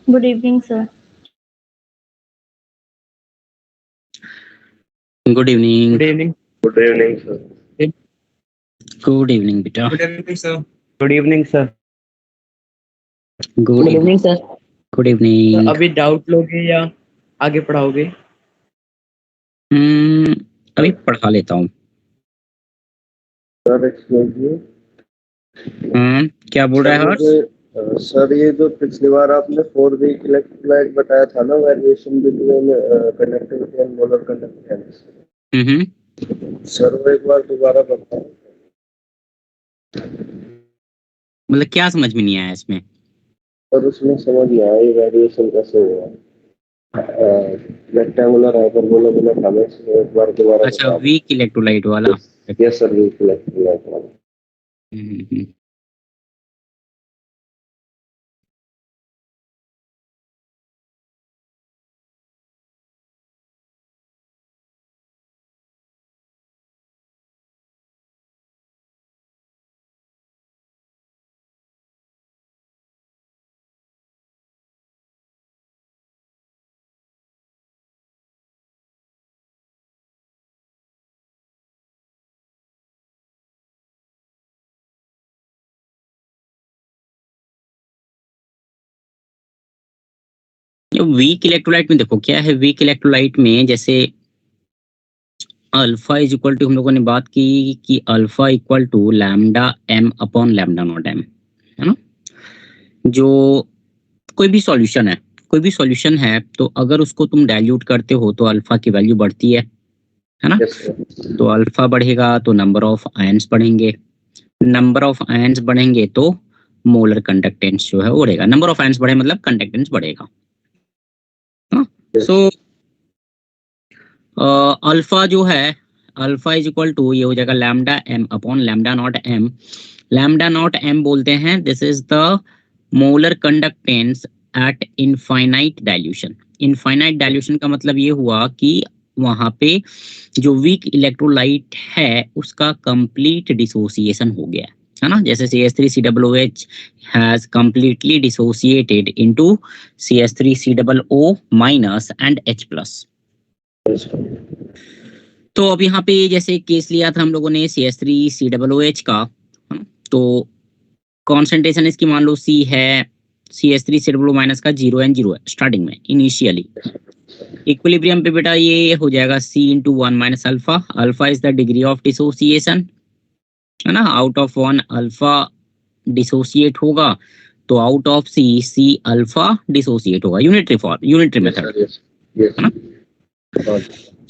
Good evening, sir. Good evening. Good evening. Good evening, sir. Good evening, beta. Good evening, sir. Good evening, sir. Good evening. sir. Good तो evening. अभी doubt लोगे या आगे पढ़ाओगे? अभी पढ़ा लेता हूँ। सर एक्सक्यूज क्या बोल रहा है हर्ष? सर ये जो पिछली बार आपने 4 वीक इलेक्ट्रोलाइट बताया था ना, variation between conductivity and molar conductance, sir वो एक बार दोबारा बताओ। मतलब क्या समझ में नहीं आया इसमें? सर उसमें समझ नहीं आया ये वेरिएशन कैसे हुआ। रेक्टेंगुलर हाइपरबोला था ना, इसमें एक बार दोबारा अच्छा, बता वीक इलेक्ट्रोलाइट वाला। यस सर, वीक इलेक्ट्रोलाइट वाला। हम्म, वीक इलेक्ट्रोलाइट में देखो क्या है। वीक इलेक्ट्रोलाइट में जैसे अल्फा इज इक्वल टू, हम लोगों ने बात की कि alpha equal to lambda M upon lambda not M, है ना। जो कोई भी सॉल्यूशन है तो अगर उसको तुम डाइल्यूट करते हो तो अल्फा की वैल्यू बढ़ती है ना। Yes sir. तो अल्फा बढ़ेगा तो नंबर ऑफ आयंस बढ़ेंगे, नंबर ऑफ आयंस बढ़ेंगे तो मोलर कंडक्टेंस जो है वो बढ़ेगा। नंबर ऑफ आयंस बढ़े मतलब कंडक्टेंस बढ़ेगा। सो अल्फा जो है, अल्फा इज इक्वल टू ये हो जाएगा lambda M upon lambda not M. Lambda not M बोलते हैं this is the molar conductance at infinite dilution. Infinite dilution का मतलब ये हुआ कि वहां पे जो वीक इलेक्ट्रोलाइट है उसका कंप्लीट डिसोसिएशन हो गया है ना। जैसे CH3COOH has completely dissociated into CH3COO minus and H plus। तो अब यहाँ पे जैसे केस लिया था हम लोगों ने CH3COOH का, तो कॉन्सेंट्रेशन इसकी मान लो C है, CH3COO माइनस का 0 एंड 0 है स्टार्टिंग में इनिशियली। इक्विलिब्रियम पे बेटा ये हो जाएगा C into 1 minus alpha. Alpha is the degree of dissociation, है ना। आउट ऑफ 1 अल्फा डिसोसिएट होगा तो out of C alpha dissociate होगा। यूनिटरी मेथड, है ना।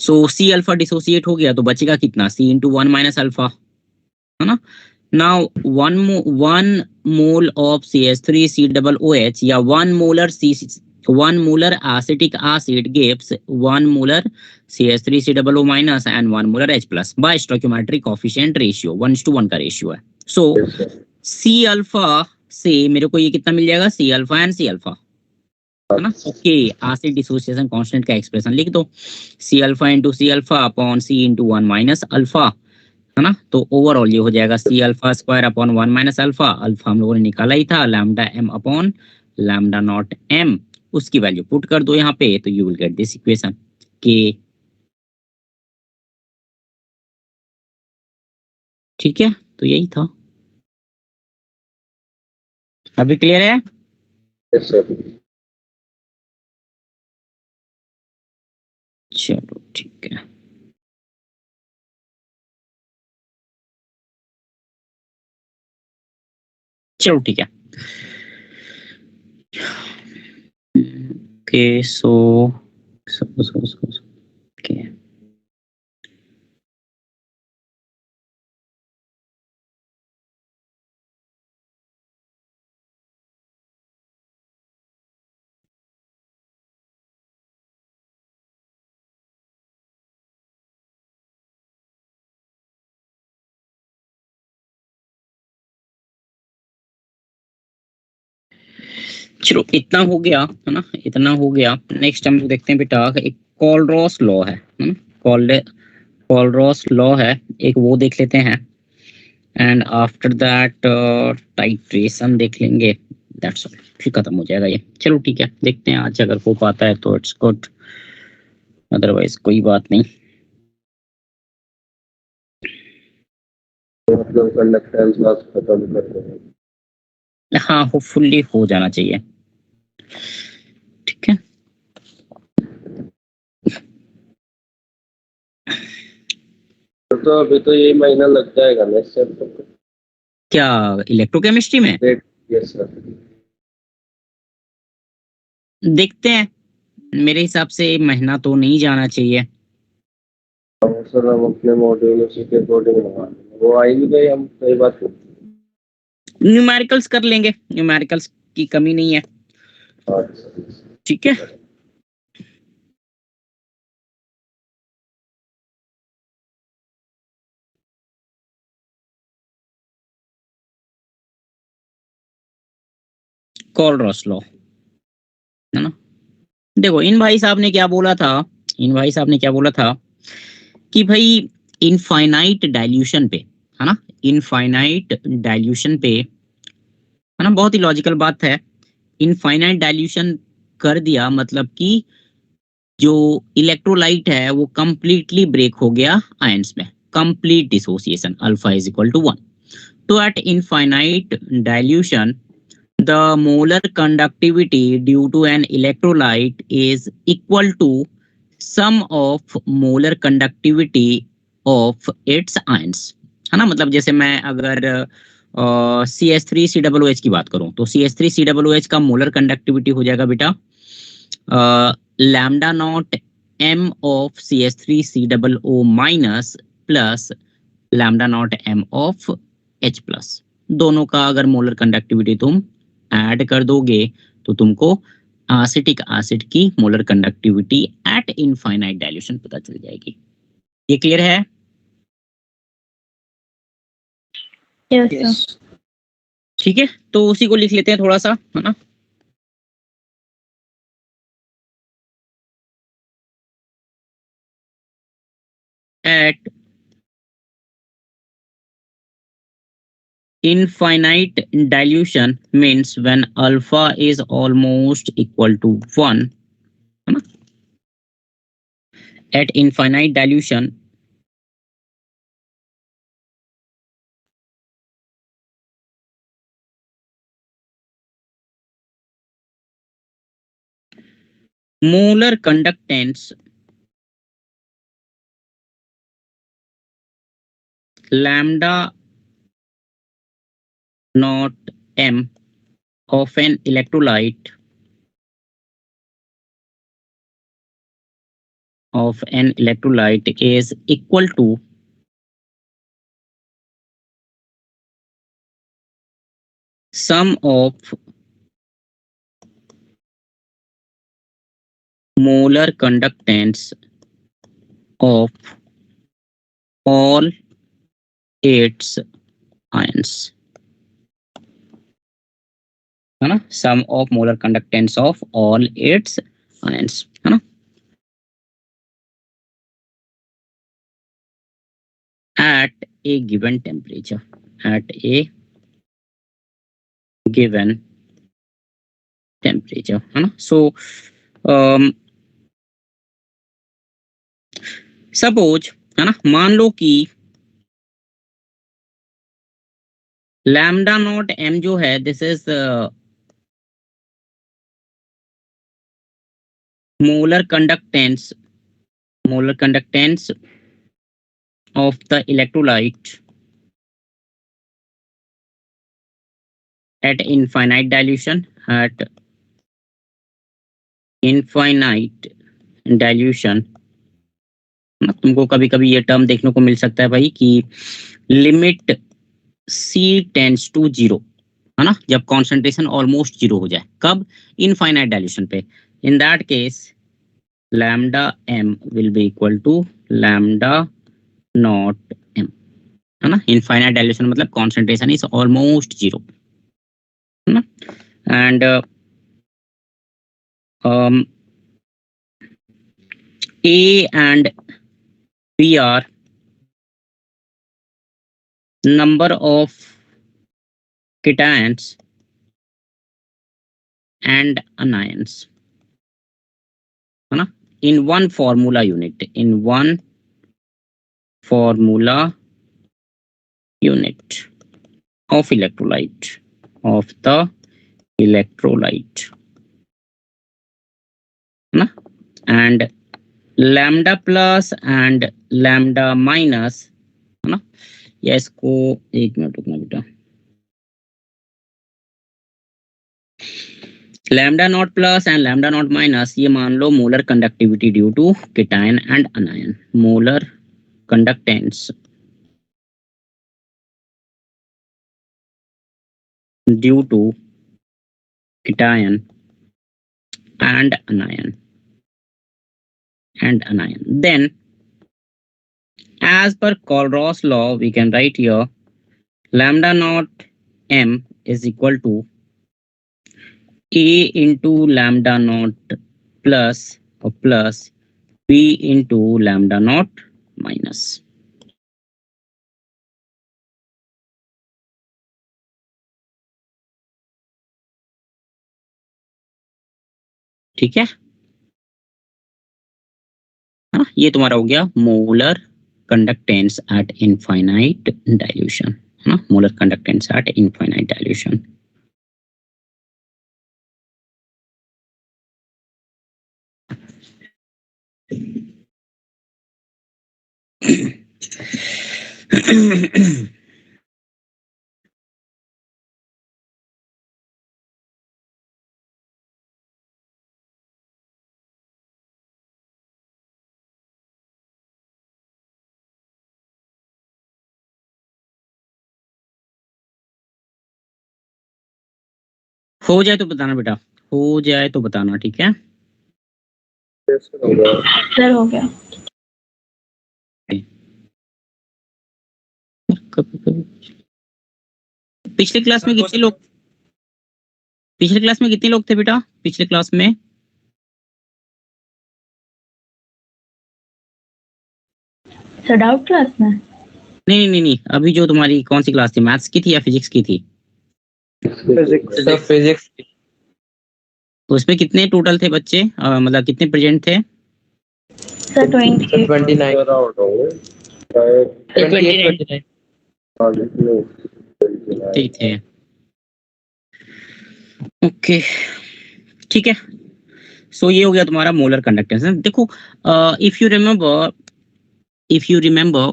सो C अल्फा डिसोसिएट हो गया तो बचेगा कितना, C इंटू 1 माइनस अल्फा, है ना। Now one mole of CH3COOH या 1 molar acetic acid gives 1 molar CH3COO minus and 1 molar H plus by stoichiometric coefficient ratio 1:1 का रेशियो है। सो C अल्फा से मेरे को ये कितना मिल जाएगा, C alpha and C alpha, है ना। ओके, एसिड डिसोसिएशन कांस्टेंट का एक्सप्रेशन लिख दो, C alpha into C alpha upon C into 1 minus alpha, है ना। तो ओवरऑल ये हो जाएगा C alpha square upon 1 minus alpha. Alpha हम लोगों ने निकाला ही था, lambda M upon lambda not m. उसकी वैल्यू पुट कर दो यहाँ पे तो you will get this equation के। ठीक है, तो यही था। अभी क्लियर है? Yes sir. चलो ठीक है। चलो ठीक है। ओके सो ओके, चलो इतना हो गया, है ना, इतना हो गया। नेक्स्ट हम लोग देखते हैं बेटा, एक कॉलरॉस लॉ है ना। कॉलरॉस लॉ है एक, वो देख लेते हैं। एंड आफ्टर दैट टाइट्रेशन देख लेंगे। दैट्स ऑल, फिर खत्म हो जाएगा ये। चलो ठीक है, देखते हैं आज अगर हो पाता है तो इट्स गुड, अदरवाइज कोई बात नहीं। मतलब कंडक्टेंस आज खत्म कर देंगे। हाँ, होपफुली हो जाना चाहिए, ठीक है। तो अभी तो यही महीना लग जाएगा ना इससे तो। क्या इलेक्ट्रोकेमिस्ट्री में? Yes sir. देखते हैं, मेरे हिसाब से महीना तो नहीं जाना चाहिए। सर हम अपने मॉड्यूल उसी के अकॉर्डिंग लगा लेंगे, वो आई नहीं गई हम सही बात है। न्यूमेरिकल्स कर लेंगे, न्यूमेरिकल्स की कमी नहीं है, अच्छा ठीक है। कॉलरॉस लॉ, है ना। देखो इन भाई साहब ने क्या बोला था, इन भाई साहब ने क्या बोला था कि भाई इनफाइनाइट डाइल्यूशन पे, है ना, इनफाइनाइट डाइल्यूशन पे, है ना, बहुत ही लॉजिकल बात है। इनफाइनाइट डाइल्यूशन कर दिया मतलब कि जो इलेक्ट्रोलाइट है वो कंप्लीटली ब्रेक हो गया आयंस में, complete dissociation, alpha is equal to 1। तो at infinite dilution the molar conductivity due to an electrolyte is equal to sum of molar conductivity of its ions, है ना। मतलब जैसे मैं अगर CH3COOH की बात करूं तो CH3COOH का मोलर कंडक्टिविटी हो जाएगा बेटा lambda naught m of CH3COO minus plus lambda naught m of H plus. दोनों का अगर मोलर कंडक्टिविटी तुम ऐड कर दोगे तो तुमको एसिटिक एसिड की molar conductivity eight infinite dilution पता चल जाएगी। ये क्लियर है? Yes sir. ठीक है, तो उसी को लिख लेते हैं थोड़ा सा, है ना। At infinite dilution means when alpha is almost equal to 1, है ना। At infinite dilution molar conductance lambda not m of an electrolyte is equal to sum of molar conductance of all its ions, है ना। sum of molar conductance of all its ions, है ना। at a given temperature, at a given temperature, है ना। so suppose, है ना, मान लो कि लैम्डा नॉट m जो है this is molar conductance of the electrolyte at infinite dilution, at infinite dilution। तुमको कभी कभी ये टर्म देखने को मिल सकता है भाई कि लिमिट C टेंड्स टू 0, है ना, जब कॉन्सेंट्रेशन ऑलमोस्ट 0 हो जाए, कब? इनफाइनाइट डाइल्यूशन पे। In that case lambda m will be equal to lambda naught m, है ना। इनफाइनाइट डाइल्यूशन मतलब कॉन्सेंट्रेशन इज ऑलमोस्ट 0, है ना। And A and B are number of cations and anions, है ना, in one formula unit, in one formula unit of electrolyte, of the electrolyte, है ना, and lambda plus and lambda minus, है ना, या इसको एक मिनट रुकना बेटा, lambda naught plus and lambda naught minus, ये मान लो molar conductivity due to cation and anion, molar conductance due to cation and anion. Then as per Colros law, we can write here lambda naught m is equal to A into lambda naught plus or plus B into lambda naught minus. ठीक है, हाँ, ये तुम्हारा हो गया molar conductance at infinite dilution, है ना, molar conductance at infinite dilution. हो जाए तो बताना बेटा, हो जाए तो बताना, ठीक है. सर हो गया. पिछले क्लास में कितने लोग, पिछले क्लास में कितने लोग थे बेटा, पिछले क्लास में? सर डाउट क्लास में? नहीं, अभी जो तुम्हारी कौन सी क्लास थी, मैथ्स की थी या फिजिक्स की थी? फिजिक्स. तो उसमें कितने टोटल थे बच्चे, मतलब कितने प्रेजेंट थे? सर 28. 29. ठीक थे, ओके, ठीक है. सो ये हो गया तुम्हारा मोलर कंडक्टेंस. देखो, if you remember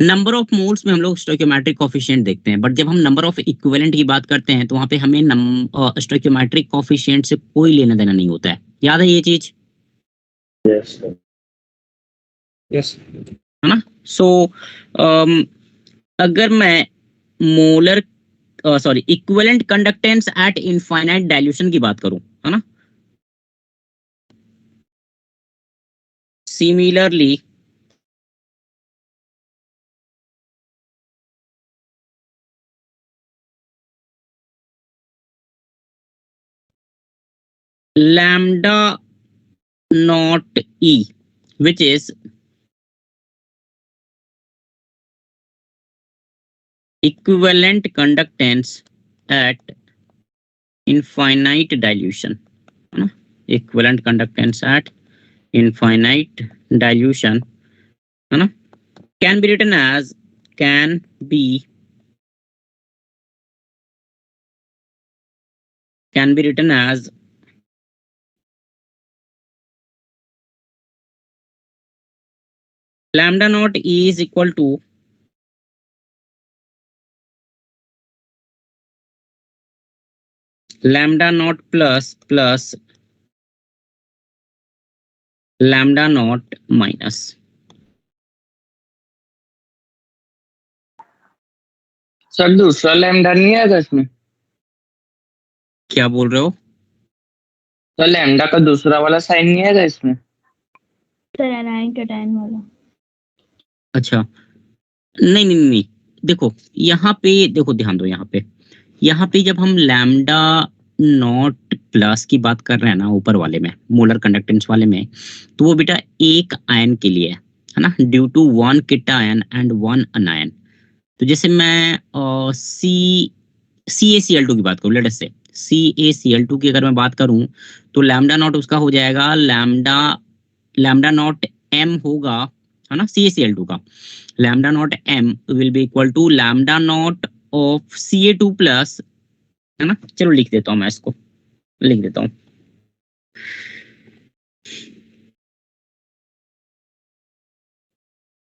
number of moles में हम लोग स्टोइकियोमेट्रिक कोफिशिएंट देखते हैं, बट जब हम नंबर ऑफ इक्विवेलेंट की बात करते हैं तो वहां पे हमें स्टोइकियोमेट्रिक कोफिशिएंट से कोई लेना देना नहीं होता है. याद है ये चीज? यस, है ना. सो अगर मैं molar equivalent conductance at infinite dilution की बात करूं, है ना, similarly lambda naught E, which is equivalent conductance at infinite dilution, है ना, equivalent conductance at infinite dilution, है ना, can be written as lambda naught E is equal to lambda naught plus lambda naught minus. Sir दूसरा lambda नहीं आएगा इसमें? क्या बोल रहे हो? सर लैम्डा का दूसरा वाला साइन नहीं आएगा इसमें? सर एनाइन कैटायन वाला. अच्छा, नहीं, देखो यहाँ पे, देखो ध्यान दो, यहाँ पे जब हम लैम्डा नॉट प्लस की बात कर रहे हैं ना, ऊपर वाले में मोलर कंडक्टेंस वाले में, तो वो बेटा एक आयन के लिए है ना, due to 1 cation and 1 anion. तो जैसे मैं CaCl2 की बात करूं, लेट अस से CaCl2 की अगर मैं बात करूं तो लैम्डा नॉट उसका हो जाएगा लैम्डा नॉट m होगा, है ना, CaCl2 का lambda naught m will be equal to lambda naught of Ca2 plus, है ना। चलो लिख देता हूं, मैं इसको लिख देता हूं।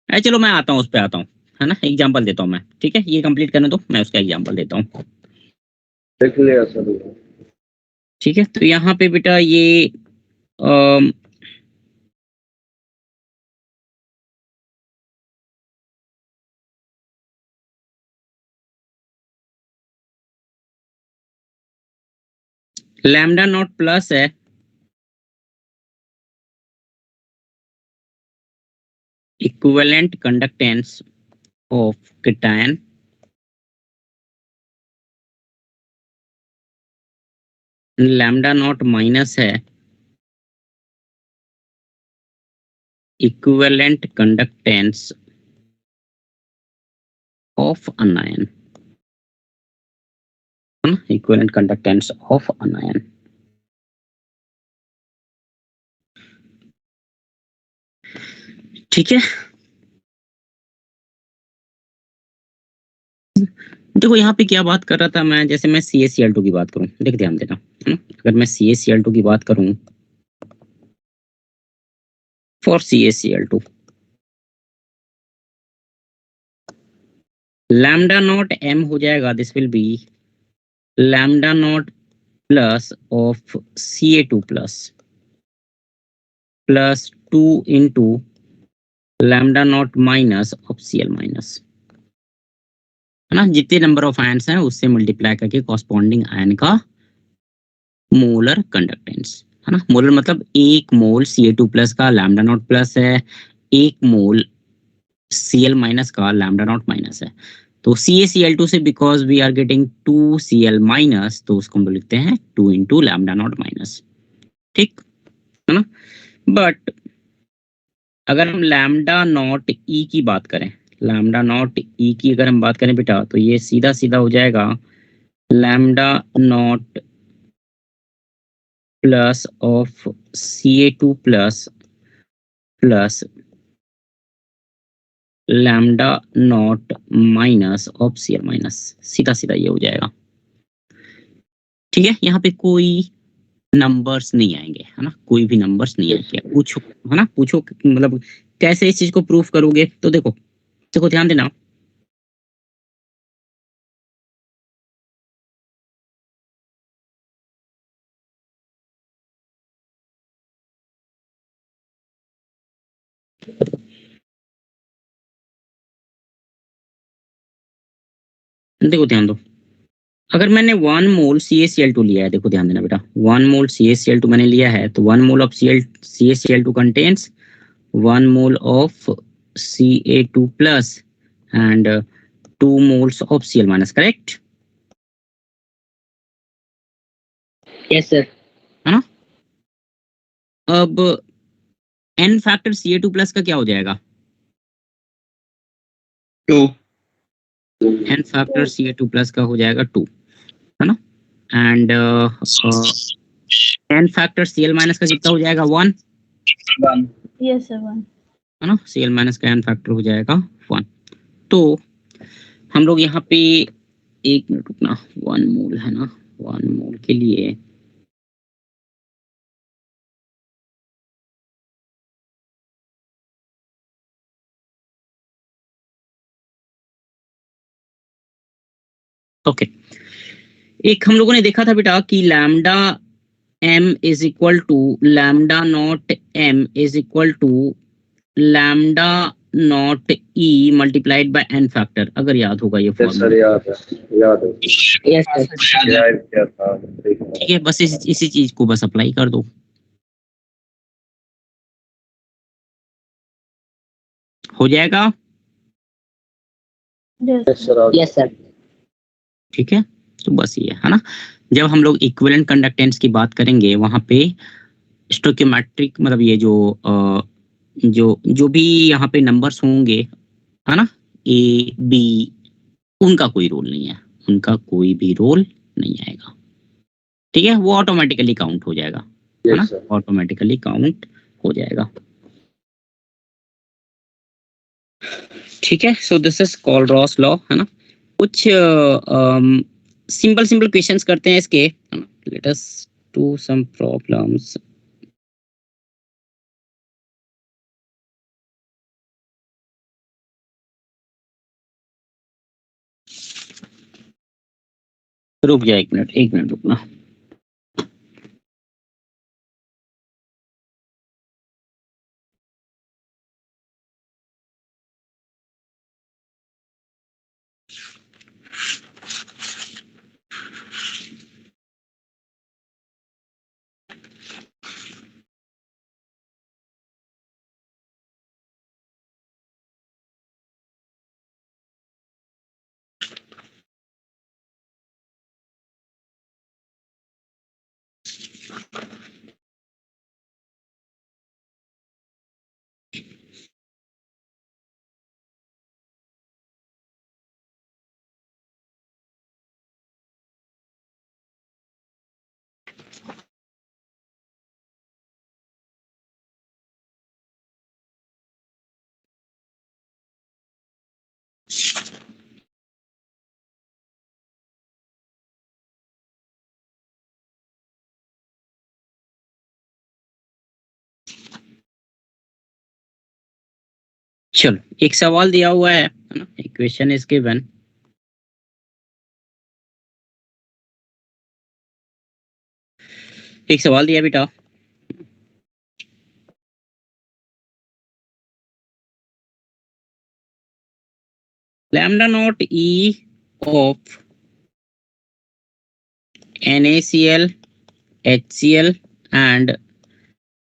चलो मैं आता हूं, उस पे आता हूं, है ना, एग्जांपल देता हूं मैं, ठीक है, ये कंप्लीट करने दो, मैं उसका एग्जांपल देता हूं। देख लिया सर। ठीक है, तो यहाँ पे बेटा ये लैम्डा नॉट प्लस है equivalent conductance of cation lambda naught minus है equivalent conductance of anion, equivalent conductance of anion. ठीक है, देखो यहाँ पे क्या बात कर रहा था मैं, जैसे मैं CaCl2 की बात करूं, देख ध्यान देना, है ना, अगर मैं CaCl2 की बात करूं for CaCl2 lambda naught m हो जाएगा, this will B lambda naught plus of Ca2 plus 2 into lambda naught minus of Cl minus, है ना, जितने नंबर ऑफ आयन्स हैं उससे मल्टीप्लाई करके कॉरस्पॉन्डिंग आयन का मोलर कंडक्टेंस, है ना। मोलर मतलब एक मोल Ca2 प्लस का लैम्डा नॉट प्लस है, एक मोल Cl माइनस का लैम्डा नॉट माइनस है। तो CaCl2 से because we are getting 2Cl minus, तो उसको हम लिखते हैं 2 इंटू लैम्डा नॉट माइनस, ठीक है ना। बट अगर हम लैम्डा नॉट ई की बात करें, लैम्डा नॉट ई की अगर हम बात करें बेटा, तो ये सीधा सीधा हो जाएगा lambda naught plus of Ca2 plus plus lambda naught minus of Cl minus, सीधा सीधा ये हो जाएगा। ठीक है, यहाँ पे कोई नंबर्स नहीं आएंगे, है ना, कोई भी नंबर्स नहीं आएंगे। पूछो, है ना, पूछो मतलब कैसे इस चीज को प्रूफ करोगे, तो देखो देखो ध्यान देना, देखो ध्यान दो, अगर मैंने 1 मोल CaCl2 लिया है, देखो ध्यान देना बेटा, 1 मोल CaCl2 मैंने लिया है, तो 1 mole of CaCl2 contains 1 mole of Ca2 plus and 2 moles of Cl minus, correct? Yes sir. है ना। अब n फैक्टर Ca2 प्लस का क्या हो जाएगा? 2 n फैक्टर Ca2 प्लस का हो जाएगा 2, है ना। And n factor Cl minus का कितना हो जाएगा? 1, 1 यस सर 1। है ना, Cl माइनस का n फैक्टर हो जाएगा 1। तो हम लोग यहाँ पे एक मिनट रुकना, 1 मोल है ना, 1 मोल के लिए ओके, एक हम लोगों ने देखा था बेटा कि lambda m is equal to lambda naught m is equal to lambda naught e multiplied by n factor, अगर याद होगा ये सर फॉर्मूला। याद है यस सर। याद क्या था। ठीक है, बस इसी चीज को बस अप्लाई कर दो, हो जाएगा। Yes sir. ठीक है, तो बस ये है ना, जब हम लोग इक्विवेलेंट कंडक्टेंस की बात करेंगे वहां पे स्टोइकियोमेट्रिक मतलब ये जो भी यहाँ पे नंबर्स होंगे, है ना, A B, उनका कोई रोल नहीं है, उनका कोई भी रोल नहीं आएगा। ठीक है, वो ऑटोमेटिकली काउंट हो जाएगा, है ना, यस सर। ऑटोमेटिकली काउंट हो जाएगा। ठीक है, so this is called Ross law, है ना। कुछ सिंपल सिंपल क्वेश्चंस करते हैं इसके, है ना। Let us do some problems. रुक जाए एक मिनट रुकना। चलो, एक सवाल दिया हुआ है ना, एक क्वेश्चन इज गिवन। एक सवाल दिया बेटा, lambda naught E of NaCl, HCl and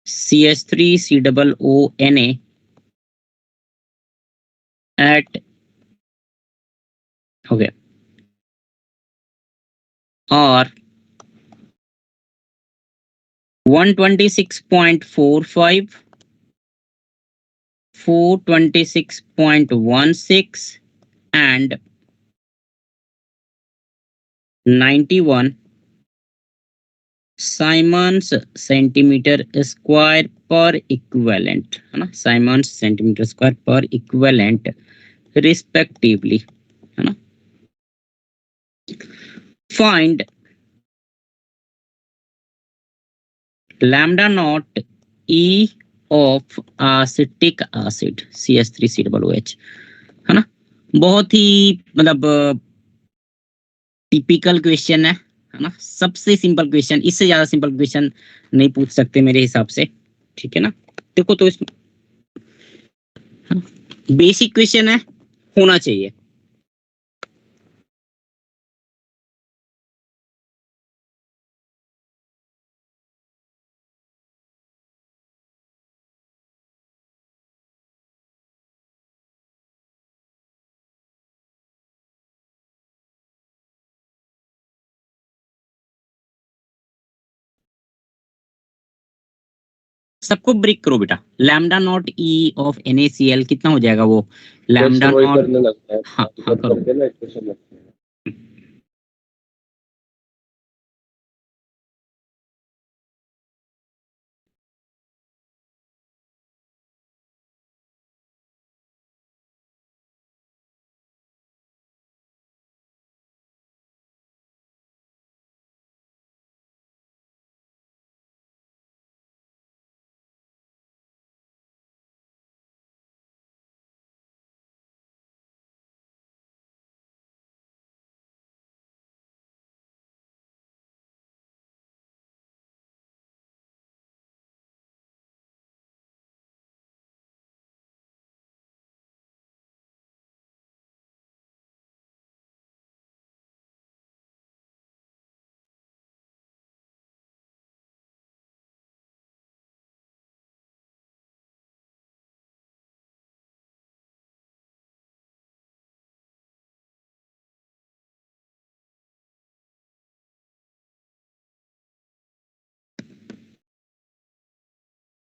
CH3COONA at okay are 126.45, 426.16 and 91 Siemens centimeter square per equivalent, है ना, Siemens centimeter square per equivalent respectively, है ना। Find lambda naught E of acetic acid CH3COOH, है ना। बहुत ही मतलब typical question है ना, सबसे सिंपल क्वेश्चन, इससे ज्यादा सिंपल क्वेश्चन नहीं पूछ सकते मेरे हिसाब से, ठीक है ना। देखो तो इस बेसिक क्वेश्चन है, होना चाहिए। सबको ब्रेक करो बेटा। Lambda naught e of NaCl कितना हो जाएगा वो, लैम्डा वही नॉट, करने लगता है, हाँ हाँ करो। करके ना इक्वेशन लगता है।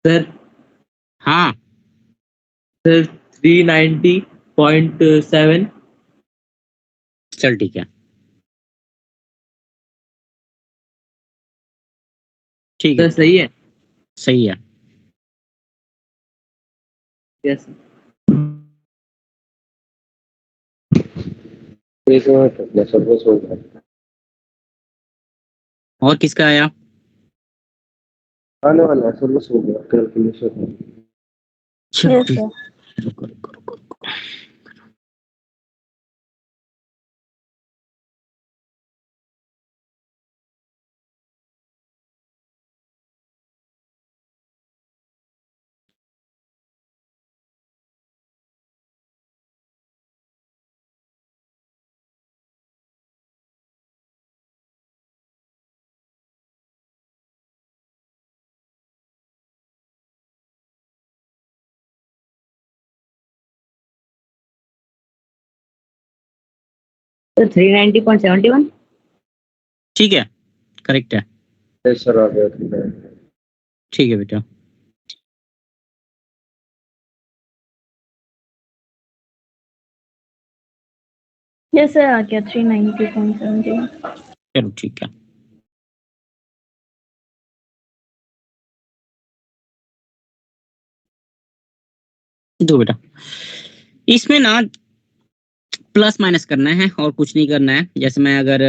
सर हाँ सर 390.7। चल ठीक है। ठीक सर है, सही है। सही है। यस एक मिनट अपना सर्वर सो गया। और किसका आया? आने वाला है, सर्वर सो गया, कैलकुलेशन। चलो यस ठीक, सर। करो। सर 390.71। ठीक है, करेक्ट है। सर आ गया था। ठीक है बेटा। यस सर आ गया 390.71। चलो ठीक है। दो बेटा, इसमें ना प्लस माइनस करना है और कुछ नहीं करना है। जैसे मैं अगर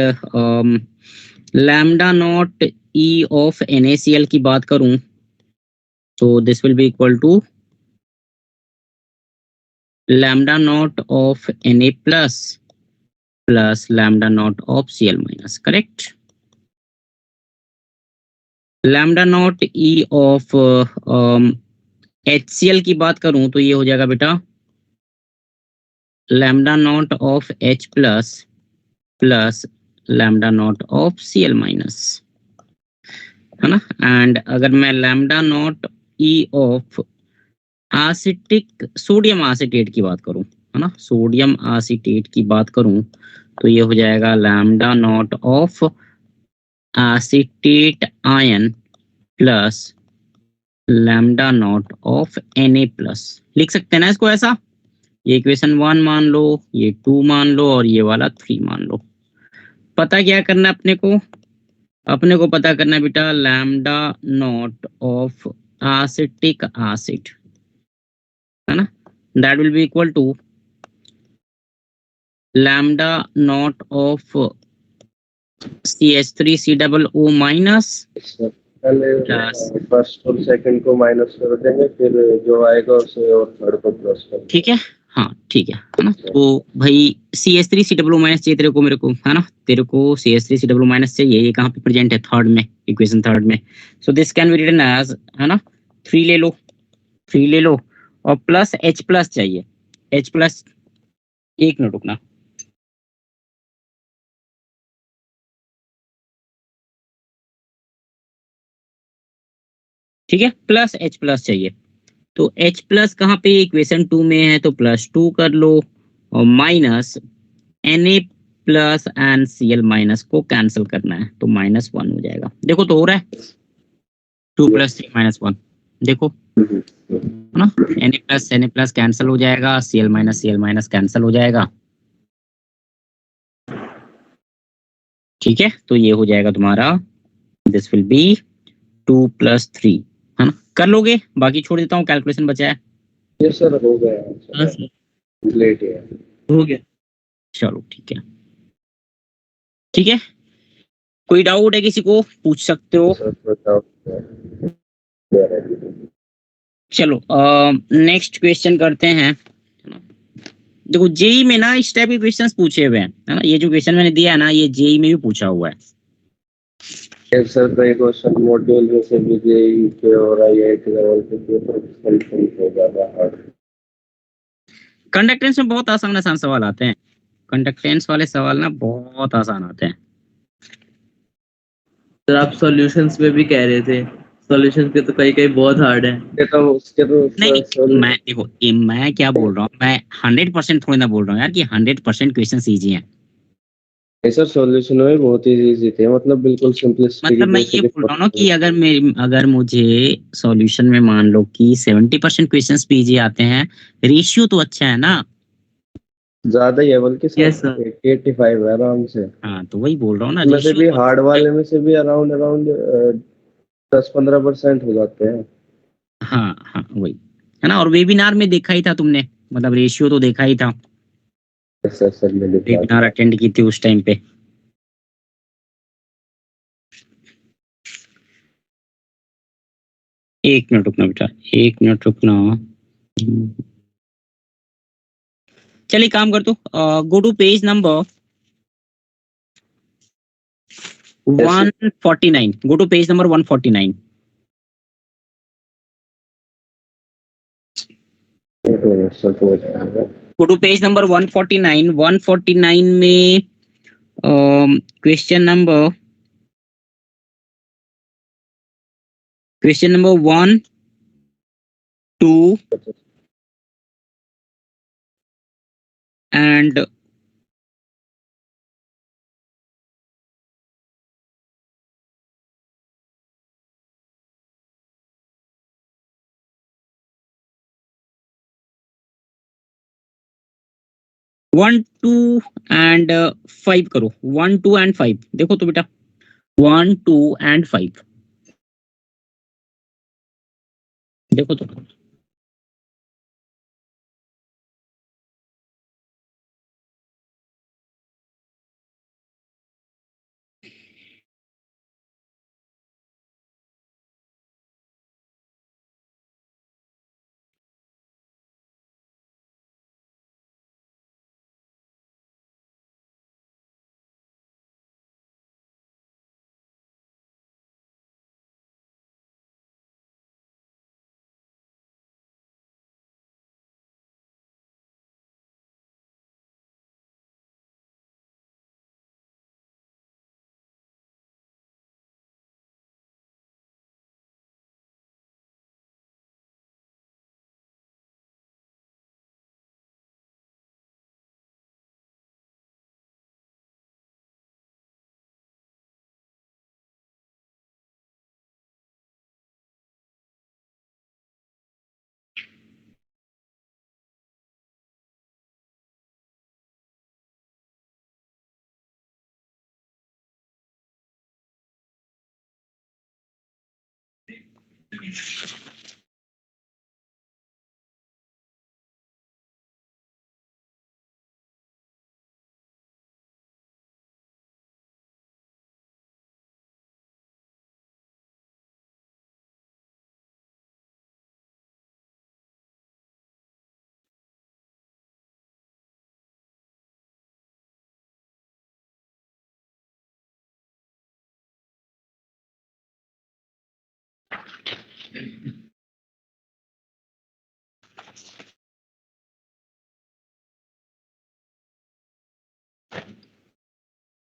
lambda naught e of NaCl की बात करूं तो this will be equal to lambda naught of Na plus plus lambda naught of Cl minus, correct. Lambda naught e of HCl की बात करूं तो ये हो जाएगा बेटा lambda naught of H plus plus lambda naught of Cl minus, है ना। एंड अगर मैं lambda naught e of acetic sodium acetate की बात करूं, है ना, सोडियम एसिटेट की बात करूं तो ये हो जाएगा lambda naught of acetate ion plus lambda naught of Na plus. लिख सकते हैं ना इसको ऐसा, ये इक्वेशन 1 मान लो, ये 2 मान लो और ये वाला 3 मान लो। पता क्या करना है अपने को? अपने को पता करना है बेटा lambda naught of acetic acid, है ना, that will be equal to lambda naught of CH3COO minus पहले फर्स्ट और सेकंड को माइनस कर देंगे, फिर जो आएगा उसे और थर्ड को प्लस कर देंगे। ठीक है, हाँ ठीक है ना। तो भाई CH3COO माइनस चाहिए तेरे को, मेरे को, है ना, तेरे को CH3COO माइनस चाहिए। ये कहाँ पे प्रेजेंट है? थर्ड में, इक्वेशन थर्ड में। So this can be written as, है ना, 3 ले लो, 3 ले लो और प्लस H प्लस चाहिए, H प्लस। एक मिनट रुकना, ठीक है, प्लस H प्लस चाहिए। तो H प्लस कहाँ पे? इक्वेशन 2 में है तो प्लस 2 कर लो और minus Na plus and Cl minus को कैंसिल करना है तो -1 हो जाएगा। देखो तो हो रहा है 2 + 3 -1, देखो, है ना। Na प्लस कैंसिल हो जाएगा, Cl माइनस कैंसिल हो जाएगा। ठीक है, तो ये हो जाएगा तुम्हारा, दिस विल बी 2 + 3, है ना। कर लोगे? बाकी छोड़ देता हूँ, कैलकुलेशन बचा है। ये सर हो गया, हाँ सर लेट है। हो गया। चलो ठीक है, ठीक है। कोई डाउट है किसी को? पूछ सकते हो। सर बताओ। चलो नेक्स्ट क्वेश्चन करते हैं। देखो जेई में ना इस टाइप के क्वेश्चंस पूछे हुए हैं, है ना। ये जो क्वेश्चन मैंने दिया है ना, ये जेई में भी पूछा हुआ है। सर कई क्वेश्चन मॉड्यूल जैसे भी जेई के और आईआईटी लेवल के पेपर हो जाता है। कंडक्टेंस में बहुत आसान आसान सवाल आते हैं। कंडक्टेंस वाले सवाल ना बहुत आसान आते हैं। सर आप सॉल्यूशंस में भी कह रहे थे, सॉल्यूशंस के तो कई कई बहुत हार्ड है। उसके तो नहीं, मैं देखो मैं क्या बोल रहा हूँ, मैं 100% थोड़ी ना बोल रहा हूँ यार कि 100% क्वेश्चन इजी हैं। सर सॉल्यूशन में बहुत ही इजी थे, मतलब बिल्कुल सिंपलिस्टिक। मतलब मैं ये बोल रहा हूँ ना कि अगर मुझे सॉल्यूशन में मान लो कि 70% क्वेश्चंस भी इजी आते हैं, रेशियो तो अच्छा है ना। ज्यादा ही है बल्कि Yes, sir. 85 है आराम से। हाँ तो वही बोल रहा हूँ ना, में से भी रेशियो हार्ड वाले में से भी अराउंड 10-15% हो जाते हैं। हाँ हाँ वही है ना। और वेबिनार में देखा ही था तुमने, मतलब रेशियो तो देखा ही था, सर ने लिखा वेबिनार अटेंड की थी उस टाइम पे। एक मिनट रुकना बेटा, एक मिनट रुकना। चलिए काम कर दो, go to page number 149, go to page number 149। Sir तो अच्छा। गो टू पेज नंबर 149। 149 में क्वेश्चन नंबर 1, 2 and 1, 2 and 5 करो। 1, 2 and 5 देखो तो बेटा, 1, 2 and 5 देखो तो।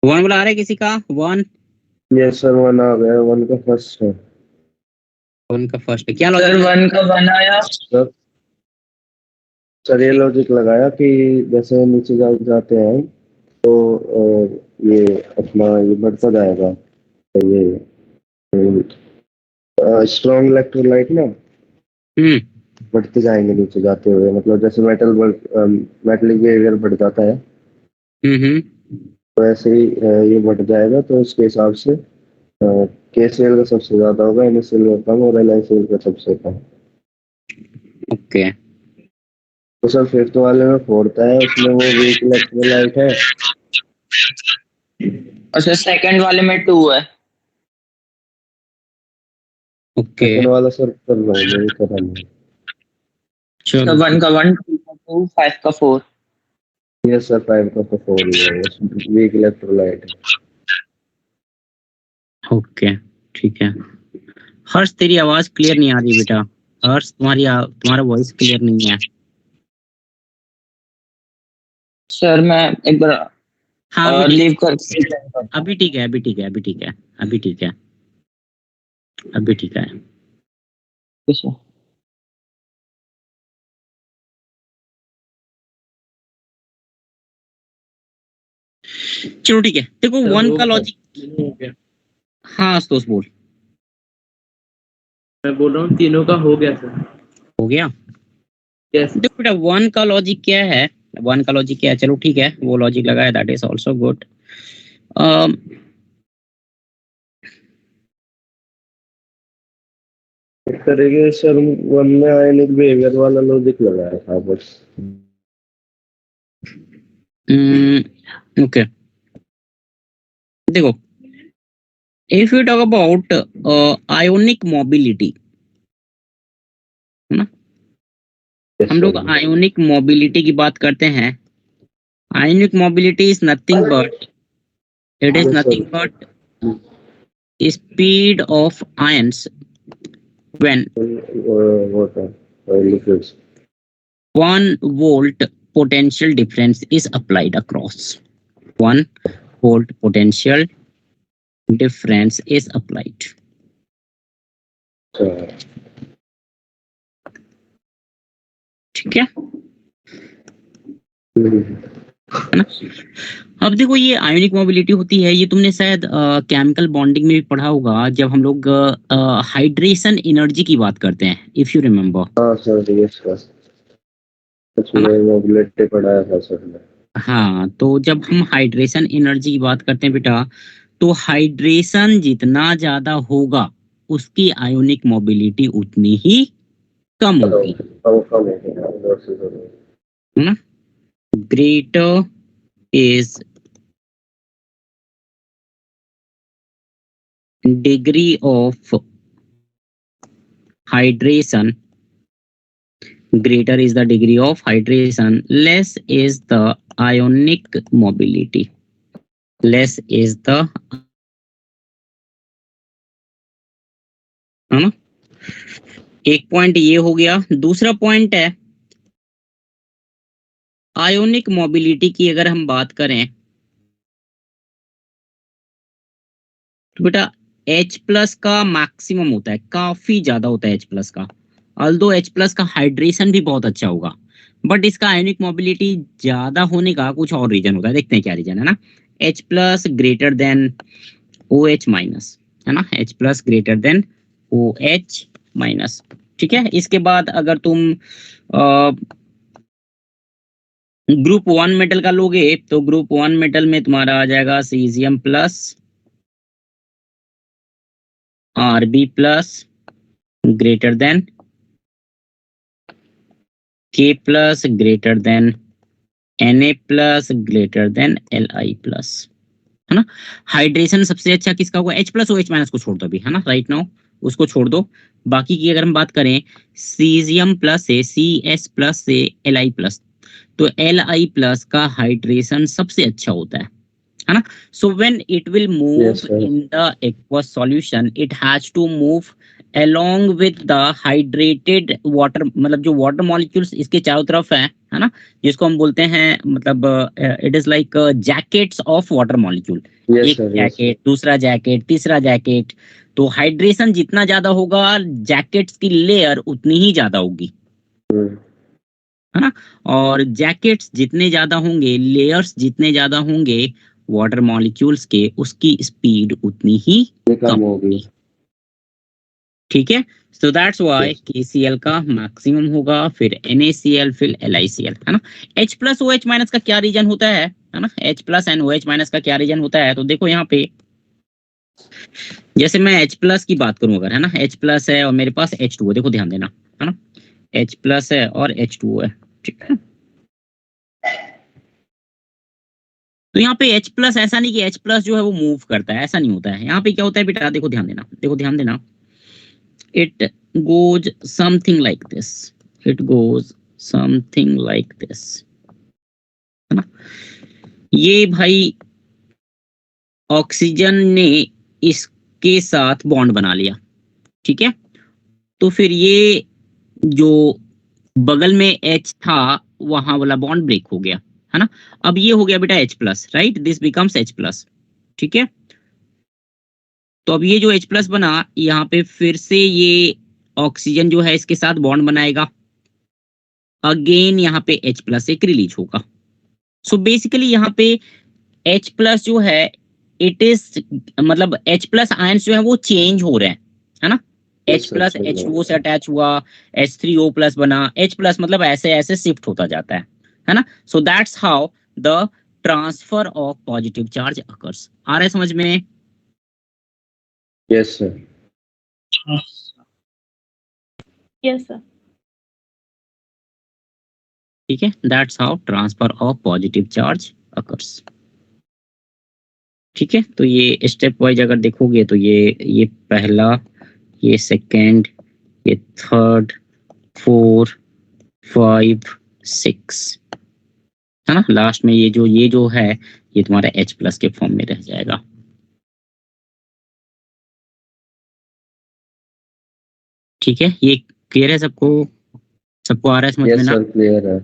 वन बुला रहे किसी का? वन, यस सर 1 आ गया, 1 का फर्स्ट है। वन का फर्स्ट है क्या सर लॉजिक? 1 का बनाया। सर ये लॉजिक लगाया कि जैसे नीचे जाते हैं तो ये अपना ये बढ़ता जाएगा, तो ये स्ट्रॉन्ग इलेक्ट्रोलाइट ना बढ़ते जाएंगे नीचे जाते हुए, मतलब जैसे मेटलिक बिहेवियर बढ़ जाता है तो ऐसे ही ये बढ़ जाएगा। तो उसके हिसाब से केसीएल का सबसे ज्यादा होगा, एनएसएल का कम और एलआईसीएल का सबसे कम। ओके तो सर फिफ्थ वाले में फोर्थ है, उसमें वो वीक इलेक्ट्रोलाइट है। अच्छा सेकंड वाले में 2 है। ओके सेकंड वाला सर कर लो, मेरी पता नहीं। सर चलो 1 का 1, 2 का 2, 5 का 4। यस सर 5 का तो 4 ही है, वीक इलेक्ट्रोलाइट है। ओके ठीक है। हर्ष तेरी आवाज क्लियर नहीं आ रही बेटा, हर्ष तुम्हारा वॉइस क्लियर नहीं है। सर मैं एक बार हाँ अभी ठीक, लीव कर। अभी ठीक है, अभी ठीक है, अभी ठीक है, अभी ठीक है, अभी ठीक है। चलो ठीक है, देखो सर, वन हो का गया। लॉजिक। हाँ आशुतोष बोल। मैं बोल रहा हूँ तीनों का हो गया सर। हो गया। यस देखो बेटा वन का लॉजिक क्या है, वन का लॉजिक क्या है, चलो ठीक है वो लॉजिक लगाया, दैट इज ऑल्सो गुड। एक तरीके से सर 1 में आयनिक बिहेवियर वाला लॉजिक लगाया था बस। ओके, देखो, if you talk about ionic mobility, है ना, Yes, हम लोग sir. आयोनिक मोबिलिटी की बात करते हैं। Ionic mobility is nothing but, it is Yes, sir. Nothing but speed of ions when Water, liquids. 1 volt potential difference is applied across. 1 volt potential difference is applied. ठीक है ना। अब देखो, ये आयोनिक मोबिलिटी होती है, ये तुमने शायद केमिकल बॉन्डिंग में भी पढ़ा होगा, जब हम लोग हाइड्रेशन एनर्जी की बात करते हैं, इफ यू रिमेम्बर। हाँ सर, यस सर, कुछ है ना? में मोबिलिटी पढ़ाया था सर ने। हाँ, तो जब हम हाइड्रेशन एनर्जी की बात करते हैं बेटा, तो हाइड्रेशन जितना ज्यादा होगा उसकी आयोनिक मोबिलिटी उतनी ही कम होगी, कम है है ना। Greater is degree of hydration, greater is the degree of hydration, less is the ionic mobility, less is the, है ना। एक पॉइंट ये हो गया। दूसरा पॉइंट है, आयोनिक मोबिलिटी की अगर हम बात करें तो बेटा H प्लस का मैक्सिमम होता है, काफी ज्यादा होता है H प्लस का। ऑल्दो H प्लस का हाइड्रेशन भी बहुत अच्छा होगा, बट इसका आयोनिक मोबिलिटी ज्यादा होने का कुछ और रीजन होता है। देखते हैं क्या रीजन है ना। H plus greater than OH minus, है ना, H plus greater than OH minus. ठीक है, इसके बाद अगर तुम ग्रुप 1 मेटल का लोगे तो ग्रुप 1 मेटल में तुम्हारा आ जाएगा caesium plus, Rb plus greater than K plus greater than Na plus greater than Li plus, है ना। हाइड्रेशन सबसे अच्छा किसका होगा? H प्लस OH माइनस को छोड़ दो अभी, है ना, राइट नाउ उसको छोड़ दो। बाकी की अगर हम बात करें, सीजियम प्लस से Cs प्लस से Li प्लस, तो Li प्लस का हाइड्रेशन सबसे अच्छा होता है ना। So when it will move Yes, sir. In the aqueous solution, it has to move along with the hydrated water, मतलब जो वाटर मॉलिक्यूल्स इसके चारों तरफ है ना, जिसको हम बोलते हैं, मतलब it is like jackets of water molecule. Yes, एक sir, yes, जैकेट, दूसरा जैकेट, तीसरा जैकेट। तो हाइड्रेशन जितना ज्यादा होगा, जैकेट्स की लेयर उतनी ही ज्यादा होगी, sir. है ना। और जैकेट्स जितने ज्यादा होंगे, लेयर्स जितने ज्यादा होंगे वाटर मॉलिक्यूल्स के, उसकी स्पीड उतनी ही ये कम कम होगी। ठीक है। So that's why Yes. KCl का मैक्सिमम होगा, फिर NaCl, फिर LiCl, है ना। H प्लस OH माइनस का क्या रीजन होता है ना, H plus and OH minus का क्या रीजन होता है? तो देखो यहाँ पे, जैसे मैं H प्लस की बात करूं अगर, है ना, H प्लस है और मेरे पास H2O, देखो ध्यान देना, है ना, H प्लस है और H2O है, ठीक है। तो यहाँ पे H प्लस, ऐसा नहीं कि H प्लस जो है वो मूव करता है, ऐसा नहीं होता है। यहाँ पे क्या होता है बेटा, देखो ध्यान देना, देखो ध्यान देना, it goes something like this, it goes something like this, है ना। ये भाई ऑक्सीजन ने इसके साथ बॉन्ड बना लिया, ठीक है। तो फिर ये जो बगल में H था, वहां वाला बॉन्ड ब्रेक हो गया, है ना। अब ये हो गया बेटा H plus, right, this becomes H plus, ठीक है। तो अब ये जो H प्लस बना, यहाँ पे फिर से ये ऑक्सीजन जो है इसके साथ बॉन्ड बनाएगा, अगेन यहाँ पे H प्लस एक रिलीज होगा। सो बेसिकली यहाँ पे H प्लस जो है, इट इज, मतलब H प्लस आयंस जो है वो चेंज हो रहे हैं, है ना। Yes, H sir, plus sir. H2O से अटैच हुआ, H3O प्लस बना, H प्लस मतलब ऐसे ऐसे शिफ्ट होता जाता है ना। So that's how the transfer of positive charge occurs. आ रहा है समझ में? Yes, sir. Yes, sir. ठीक है, that's how transfer of positive charge occurs. ठीक है, तो ये स्टेप वाइज अगर देखोगे तो ये पहला, ये सेकंड, ये थर्ड, 4, 5, 6, है ना। लास्ट में ये जो है ये तुम्हारा H प्लस के फॉर्म में रह जाएगा। ठीक है, ये क्लियर है सबको? सबको आ रहा है समझ में यस ना? सर, क्लियर है।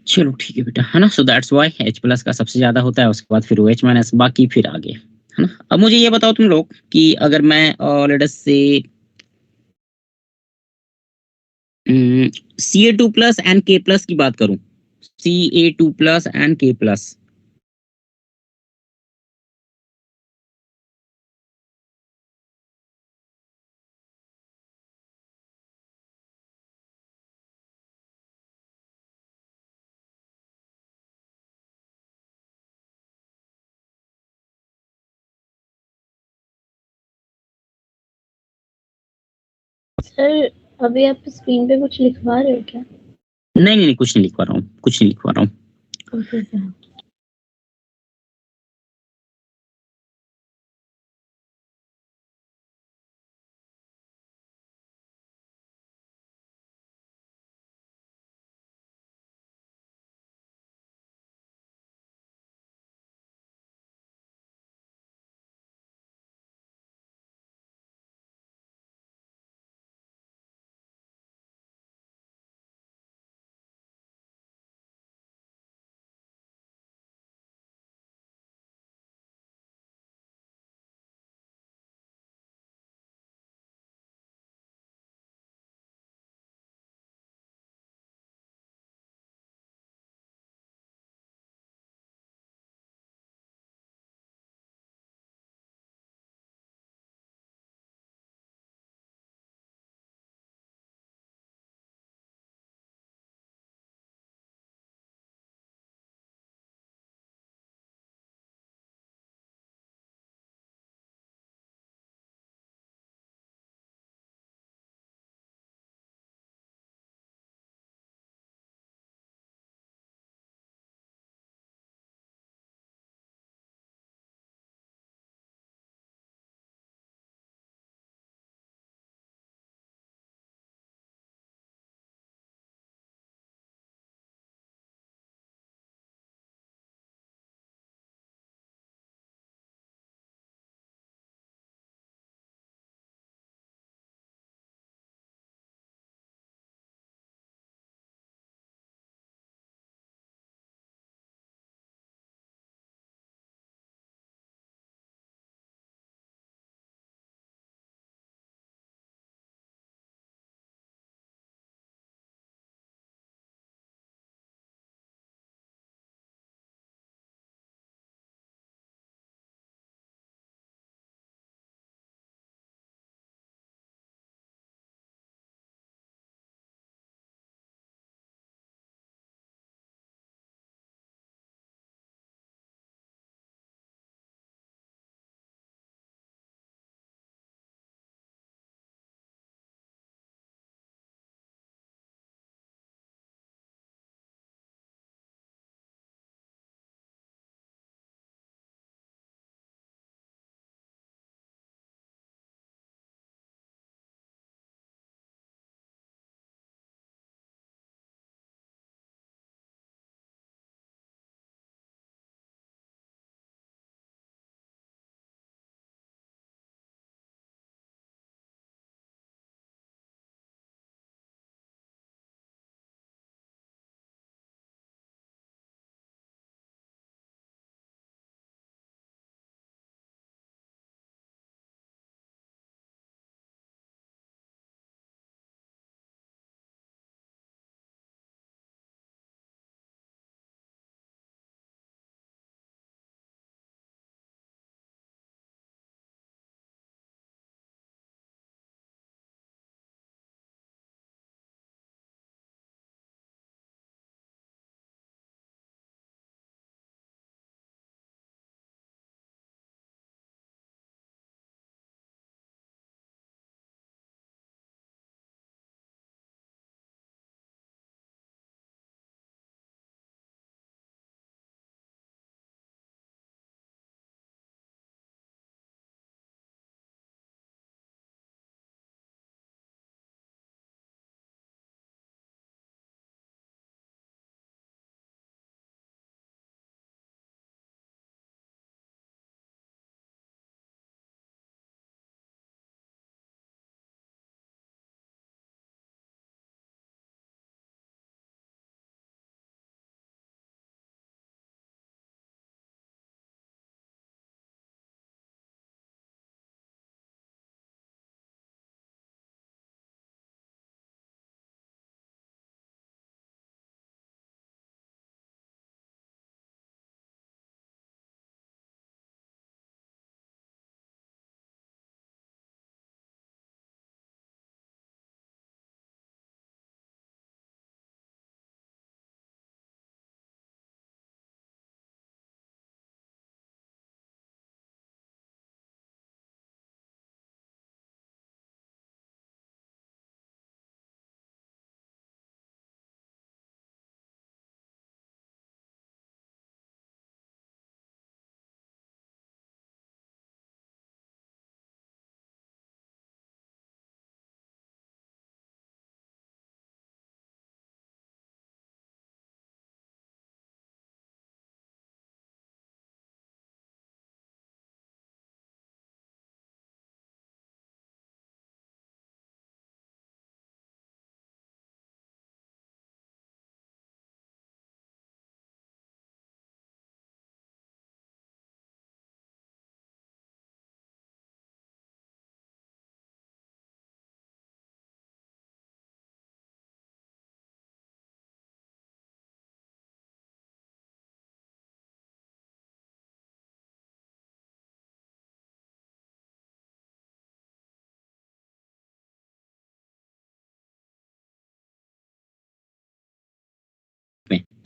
चलो ठीक है बेटा, है ना। So that's why H plus का सबसे ज्यादा होता है, उसके बाद फिर OH माइनस, बाकी फिर आगे, है ना। अब मुझे ये बताओ तुम लोग कि अगर मैं लेट अस से Ca2 plus and K plus की बात करूं, Ca2 plus and K plus, sir अभी आप स्क्रीन पे कुछ लिखवा रहे हो क्या? नहीं नहीं नहीं, कुछ नहीं लिखवा रहा हूँ, कुछ नहीं लिखवा रहा हूँ। Okay sir.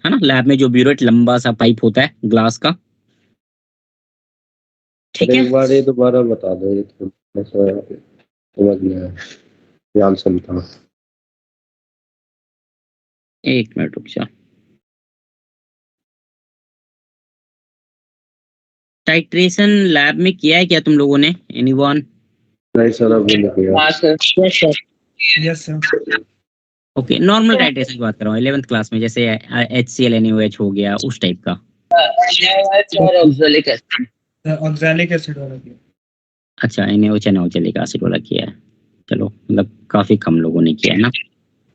है ना, लैब में जो ब्यूरेट लंबा सा पाइप होता है ग्लास का, ठीक अरे है। एक बार ये दोबारा बता दो, ये थोड़ा सा समझ में आया, ध्यान सुनता हूँ। एक मिनट रुक जा। टाइट्रेशन लैब में किया है क्या तुम लोगों ने, एनीवन? नहीं सर, अभी नहीं किया। हाँ sir. Yes sir. Okay, normal titration की बात कर रहा हूँ 11th क्लास में, जैसे HCl NaOH हो गया उस टाइप का। और ऑक्सैलिक एसिड। ऑक्सैलिक एसिड वाला किया। अच्छा, NaOH NaOxalic एसिड वाला किया है, चलो मतलब काफी कम लोगों ने किया है ना,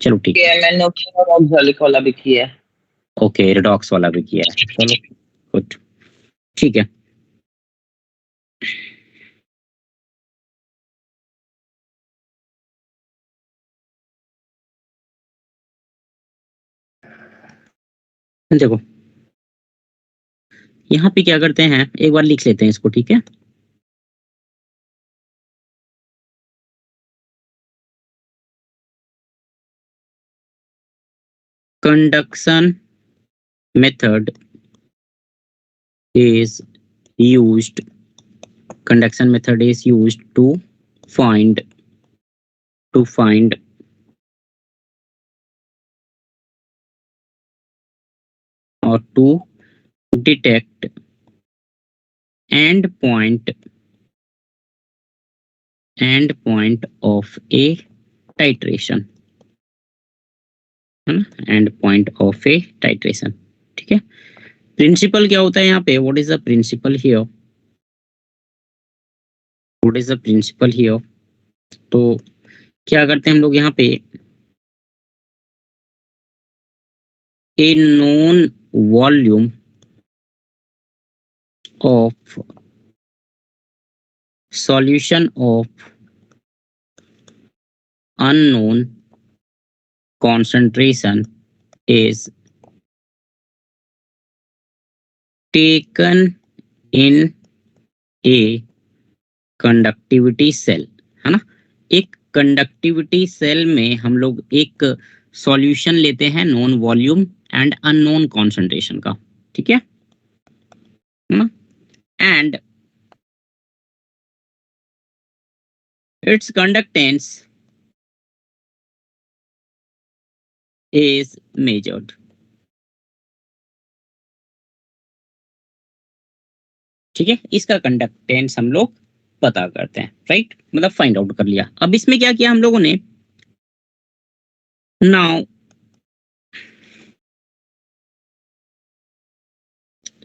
चलो ठीक है। KMNO और ऑक्सैलिक वाला भी किया है। ओके, रिडॉक्स वाला भी किया है, चलो गुड, ठीक है। देखो यहाँ पे क्या करते हैं, एक बार लिख लेते हैं इसको, ठीक है। Conduction method is used conduction method is used to find or to detect end point of a titration, है ना, end point of a titration, ठीक है। प्रिंसिपल क्या होता है यहाँ पे, what is the principle here, what is the principle here. तो क्या करते हैं हम लोग यहाँ पे, a known volume of solution of unknown concentration is taken in a conductivity cell, है ना। एक कंडक्टिविटी सेल में हम लोग एक सॉल्यूशन लेते हैं non volume and unknown concentration का, ठीक है ना, and its conductance is measured, ठीक है। इसका कंडक्टेंस हम लोग पता करते हैं, राइट, मतलब फाइंड आउट कर लिया। अब इसमें क्या किया हम लोगों ने, now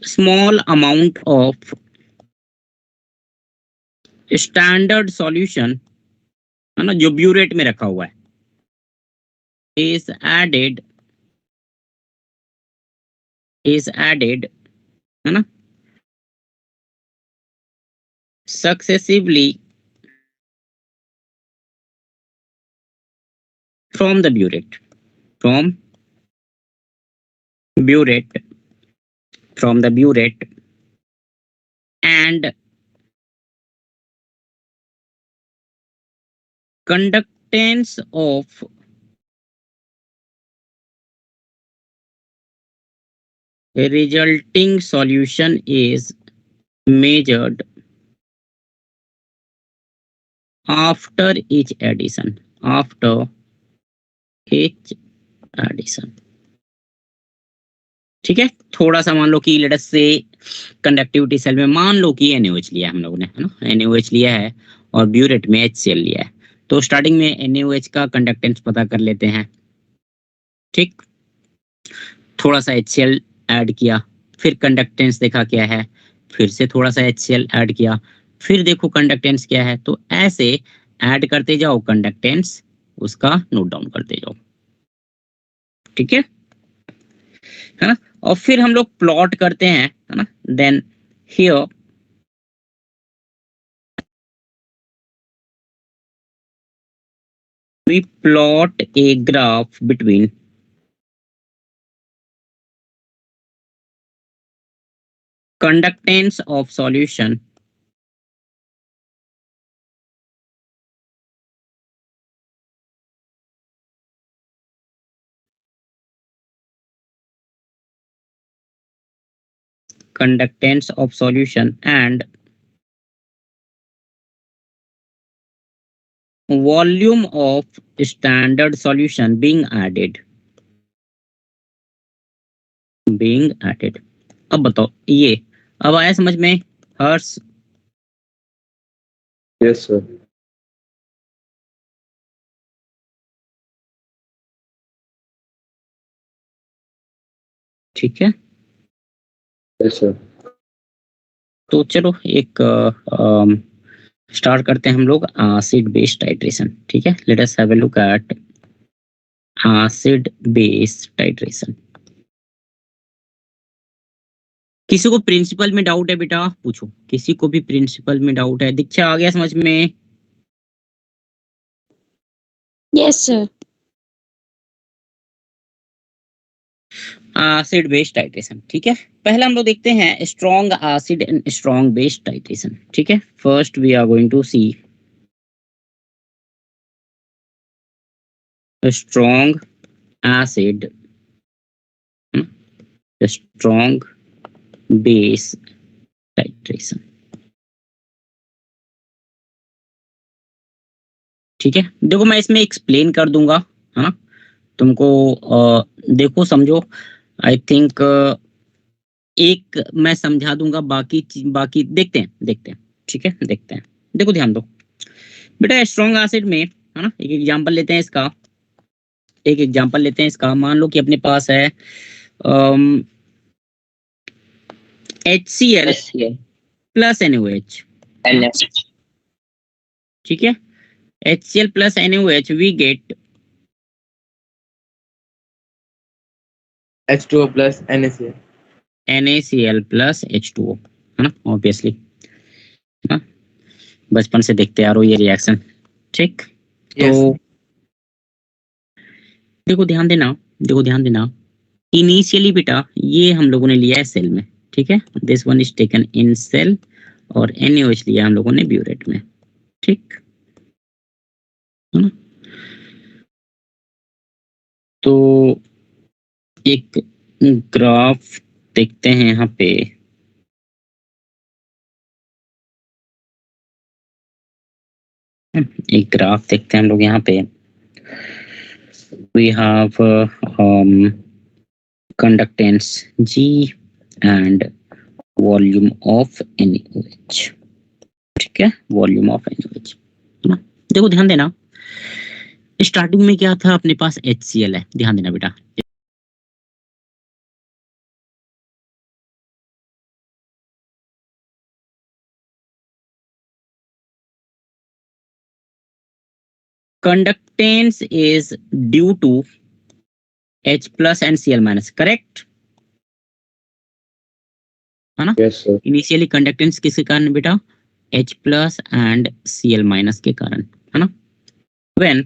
small amount of standard solution, है ना, जो ब्यूरेट में रखा हुआ है, इज एडेड, है ना, successively from the burette, from burette from the burette and conductance of a resulting solution is measured after each addition, after each addition, ठीक है। थोड़ा सा मान लो कि लेट अस से कंडक्टिविटी सेल में मान लो कि NaOH लिया है हम लोगों ने, है ना, NaOH लिया है और ब्यूरेट में HCl लिया है, तो स्टार्टिंग में NaOH का कंडक्टेंस पता कर लेते हैं, ठीक। थोड़ा सा HCl ऐड किया, फिर कंडक्टेंस देखा क्या है, फिर से थोड़ा सा HCl ऐड किया, फिर देखो कंडक्टेंस क्या है, तो ऐसे ऐड करते जाओ कंडक्टेंस, उसका नोट डाउन करते जाओ, ठीक है ना। और फिर हम लोग प्लॉट करते हैं, है ना, then here we plot a graph between conductance of solution conductance of solution and volume of standard solution being added. अब बताओ ये अब आया समझ में हर्ष? Yes sir. ठीक है, यस सर। तो चलो एक स्टार्ट करते हैं हम लोग एसिड बेस टाइट्रेशन। ठीक है, let us have a look at acid base titration. किसी को प्रिंसिपल में डाउट है बेटा पूछो, किसी को भी प्रिंसिपल में डाउट है? दीक्षा आ गया समझ में? Yes sir. Acid base titration. ठीक है, पहला हम लोग देखते हैं strong acid and strong base titration. ठीक है, first we are going to see strong acid strong base titration. ठीक है, देखो मैं इसमें एक्सप्लेन कर दूंगा, है ना तुमको। देखो समझो, आई थिंक एक मैं समझा दूंगा, बाकी देखते हैं। ठीक है, देखते हैं। देखो ध्यान दो बेटा, स्ट्रॉन्ग एसिड में, है ना, एक एग्जांपल लेते हैं इसका। मान लो कि अपने पास है HCl प्लस NaOH। ठीक है, HCl plus NaOH we get H2O plus NaCl। NaCl plus H2O, है ना, ऑब्वियसली ना, बचपन से देखते आ रहे हो ये रिएक्शन। ठीक, तो देखो ध्यान देना, इनिशियली बेटा ये हम लोगों ने लिया है सेल में। ठीक है, this one is taken in cell और NaOH लिया हम लोगों ने ब्यूरेट में। ठीक है ना, तो एक ग्राफ देखते हैं यहाँ पे। एक ग्राफ देखते हैं हम लोग यहाँ पे। we have conductance G and volume of NaOH। ठीक है, वॉल्यूम ऑफ NaOH, है ना। देखो ध्यान देना, स्टार्टिंग में क्या था अपने पास HCl है, ध्यान देना बेटा। Conductance is due to H plus and Cl minus, correct, है ना। Yes sir. इनिशियली कंडक्टेंस किसके कारण बेटा? H plus and Cl minus के कारण, है ना। When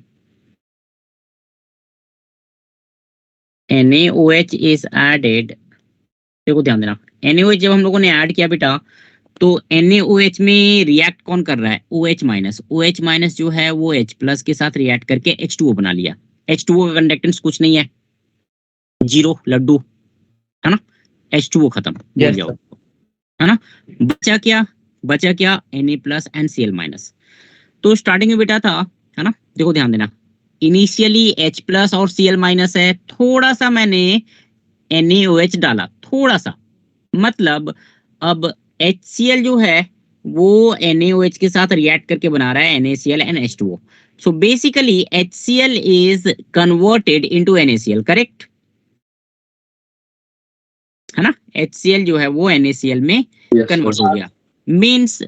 NaOH is added, देखो ध्यान देना, NaOH जब हम लोगों ने ऐड किया बेटा, तो NaOH में रिएक्ट कौन कर रहा है? OH minus. OH माइनस जो है वो H प्लस के साथ रिएक्ट करके H2O बना लिया। H2O का कंडक्टेंस कुछ नहीं है, 0 लड्डू, है ना। H2O खत्म, भूल जाओ, है ना। बचा क्या Na plus and Cl minus. तो स्टार्टिंग में बेटा था, है ना, देखो ध्यान देना, इनिशियली H प्लस और Cl माइनस है, थोड़ा सा मैंने NaOH डाला, थोड़ा सा, मतलब अब HCl जो है वो NaOH के साथ रिएक्ट करके बना रहा है NaCl and H2O। So basically HCl is converted into NaCl, correct, है ना। HCl जो है वो NaCl में कन्वर्ट हो गया, मींस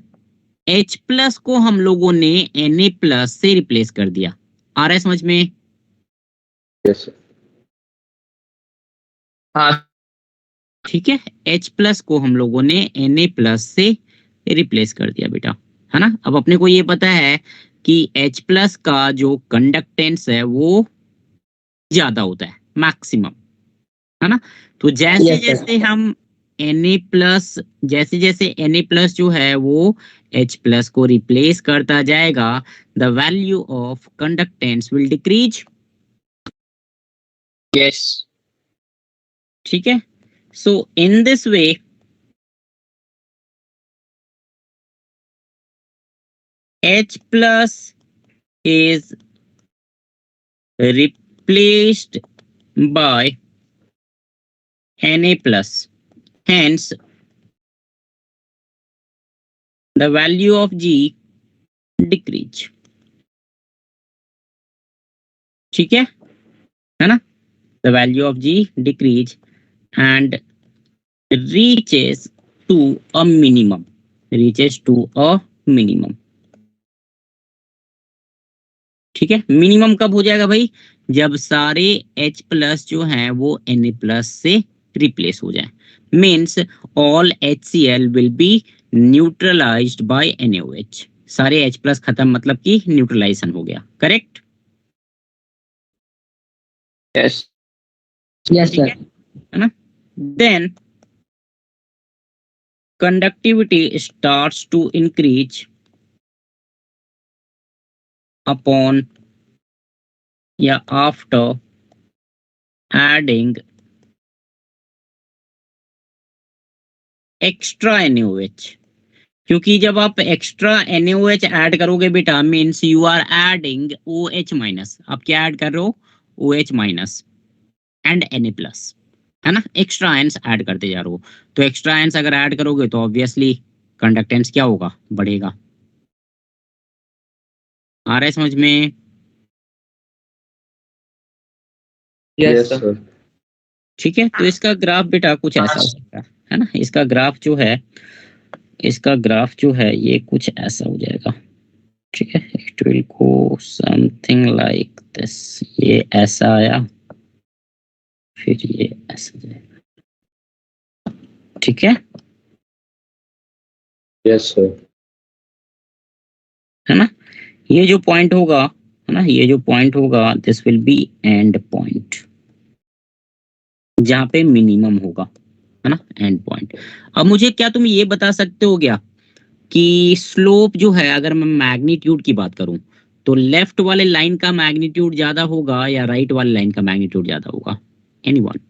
H प्लस को हम लोगों ने Na प्लस से रिप्लेस कर दिया। आ रहा है समझ में? Yes sir. हाँ ठीक है, H प्लस को हम लोगों ने Na प्लस से रिप्लेस कर दिया बेटा, है ना। अब अपने को ये पता है कि H प्लस का जो कंडक्टेंस है वो ज्यादा होता है, मैक्सिमम, है ना। तो जैसे जैसे हम Na प्लस, जैसे Na प्लस जो है वो H प्लस को रिप्लेस करता जाएगा, the value of conductance will decrease. Yes ठीक है, so in this way H plus is replaced by Na plus. Hence, the value of G decrease. ठीक है ना? The value of G decrease and reaches to a minimum. Reaches to a minimum. ठीक है, minimum कब हो जाएगा भाई? जब सारे H प्लस जो हैं वो Na प्लस से रिप्लेस हो जाए. Means all HCl will be neutralised by NaOH. सारे H प्लस खत्म, मतलब कि न्यूट्रलाइजेशन हो गया. करेक्ट? Yes yes sir. है ना? Then conductivity starts to increase upon after adding extra NaOH. क्योंकि जब आप एक्स्ट्रा NaOH ऐड करोगे बेटा, means you are adding OH minus. आप क्या ऐड कर रहे हो? OH minus and Na plus, है ना? एक्स्ट्रा आयंस ऐड करते जा रहे हो. तो एक्स्ट्रा आयंस अगर ऐड करोगे तो ऑब्वियसली कंडक्टेंस क्या होगा? बढ़ेगा. आ रहा है समझ में? Yes sir. सर. ठीक है, तो इसका ग्राफ बेटा कुछ ऐसा हो सकता है ना? इसका ग्राफ जो है ये कुछ ऐसा हो जाएगा. ठीक है, it will go something like this. ये ऐसा आया, फिर ये ऐसा जाएगा. ठीक है, यस सर. है ना? ये जो पॉइंट होगा, है ना, ये जो पॉइंट होगा, this will B and point, जहां पे मिनिमम होगा, है ना? End point. अब मुझे क्या तुम ये बता सकते हो क्या कि स्लोप जो है, अगर मैं मैग्नीट्यूड की बात करूं, तो लेफ्ट वाले लाइन का मैग्नीट्यूड ज्यादा होगा या राइट वाले लाइन का मैग्नीट्यूड ज्यादा होगा? एनीवन?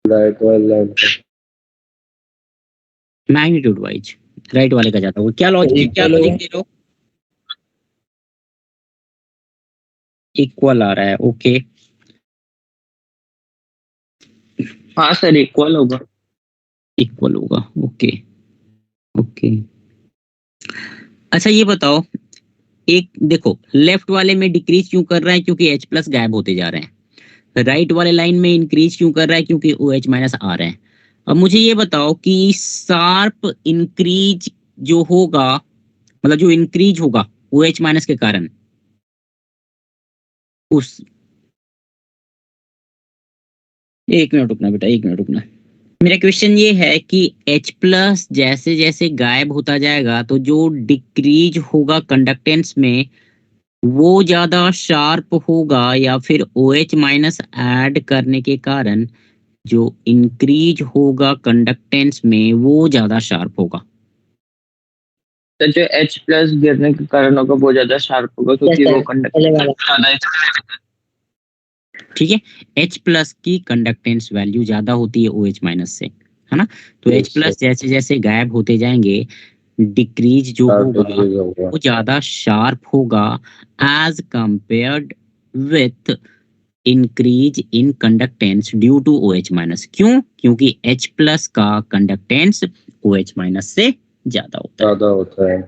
राइट वाला लाइन. मैग्नीट्यूड वाइज राइट वाले का ज्यादा होगा. क्या लॉजिक दे रहे हो? इक्वल आ रहा है. ओके, हाँ सर, इक्वल होगा. इक्वल होगा. Okay okay. अच्छा ये बताओ, एक देखो, लेफ्ट वाले में डिक्रीज क्यों कर रहा है? क्योंकि H प्लस गायब होते जा रहे हैं. राइट वाले लाइन में इंक्रीज क्यों कर रहा है? क्योंकि OH माइनस आ रहे हैं. अब मुझे ये बताओ कि शार्प इंक्रीज जो होगा, मतलब जो इंक्रीज होगा OH माइनस के कारण, उस, एक मिनट रुकना बेटा, एक मिनट रुकना. मेरा क्वेश्चन ये है कि H प्लस जैसे जैसे गायब होता जाएगा तो जो डिक्रीज होगा कंडक्टेंस में वो ज्यादा शार्प होगा, या फिर OH माइनस ऐड करने के कारण जो इंक्रीज होगा कंडक्टेंस में वो ज्यादा शार्प होगा? तो जो H प्लस गिरने के कारण होगा वो ज्यादा शार्प होगा, क्योंकि वो कंडक्टेंस. ठीक है, H प्लस की कंडक्टेंस वैल्यू ज्यादा होती है OH माइनस से, है ना? तो H प्लस जैसे जैसे गायब होते जाएंगे, डिक्रीज जो होगा वो ज्यादा शार्प होगा as compared with increase in conductance due to OH minus. क्यों? क्योंकि H प्लस का कंडक्टेंस OH माइनस से ज्यादा होता है.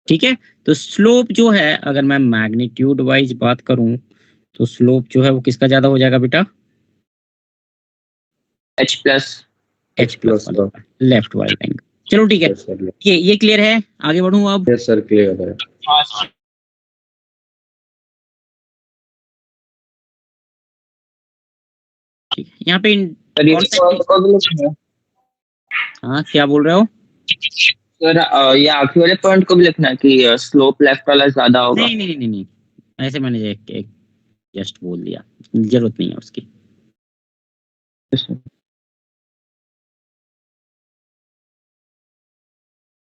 ठीक है, तो स्लोप जो है, अगर मैं मैग्नीट्यूड वाइज बात करूं, तो स्लोप जो है वो किसका ज्यादा हो जाएगा बेटा? H प्लस लेफ्ट वाले लाइन. चलो ठीक है, ये क्लियर है. आगे बढ़ूं अब? यस सर, क्लियर है. यहाँ पे हाँ, क्या बोल रहे हो सर? ये आखिरी वाले पॉइंट को भी लिखना है कि स्लोप लेफ्ट वाला ज्यादा होगा. नहीं, ऐसे मैंने एक जस्ट बोल दिया, जरूरत नहीं है उसकी.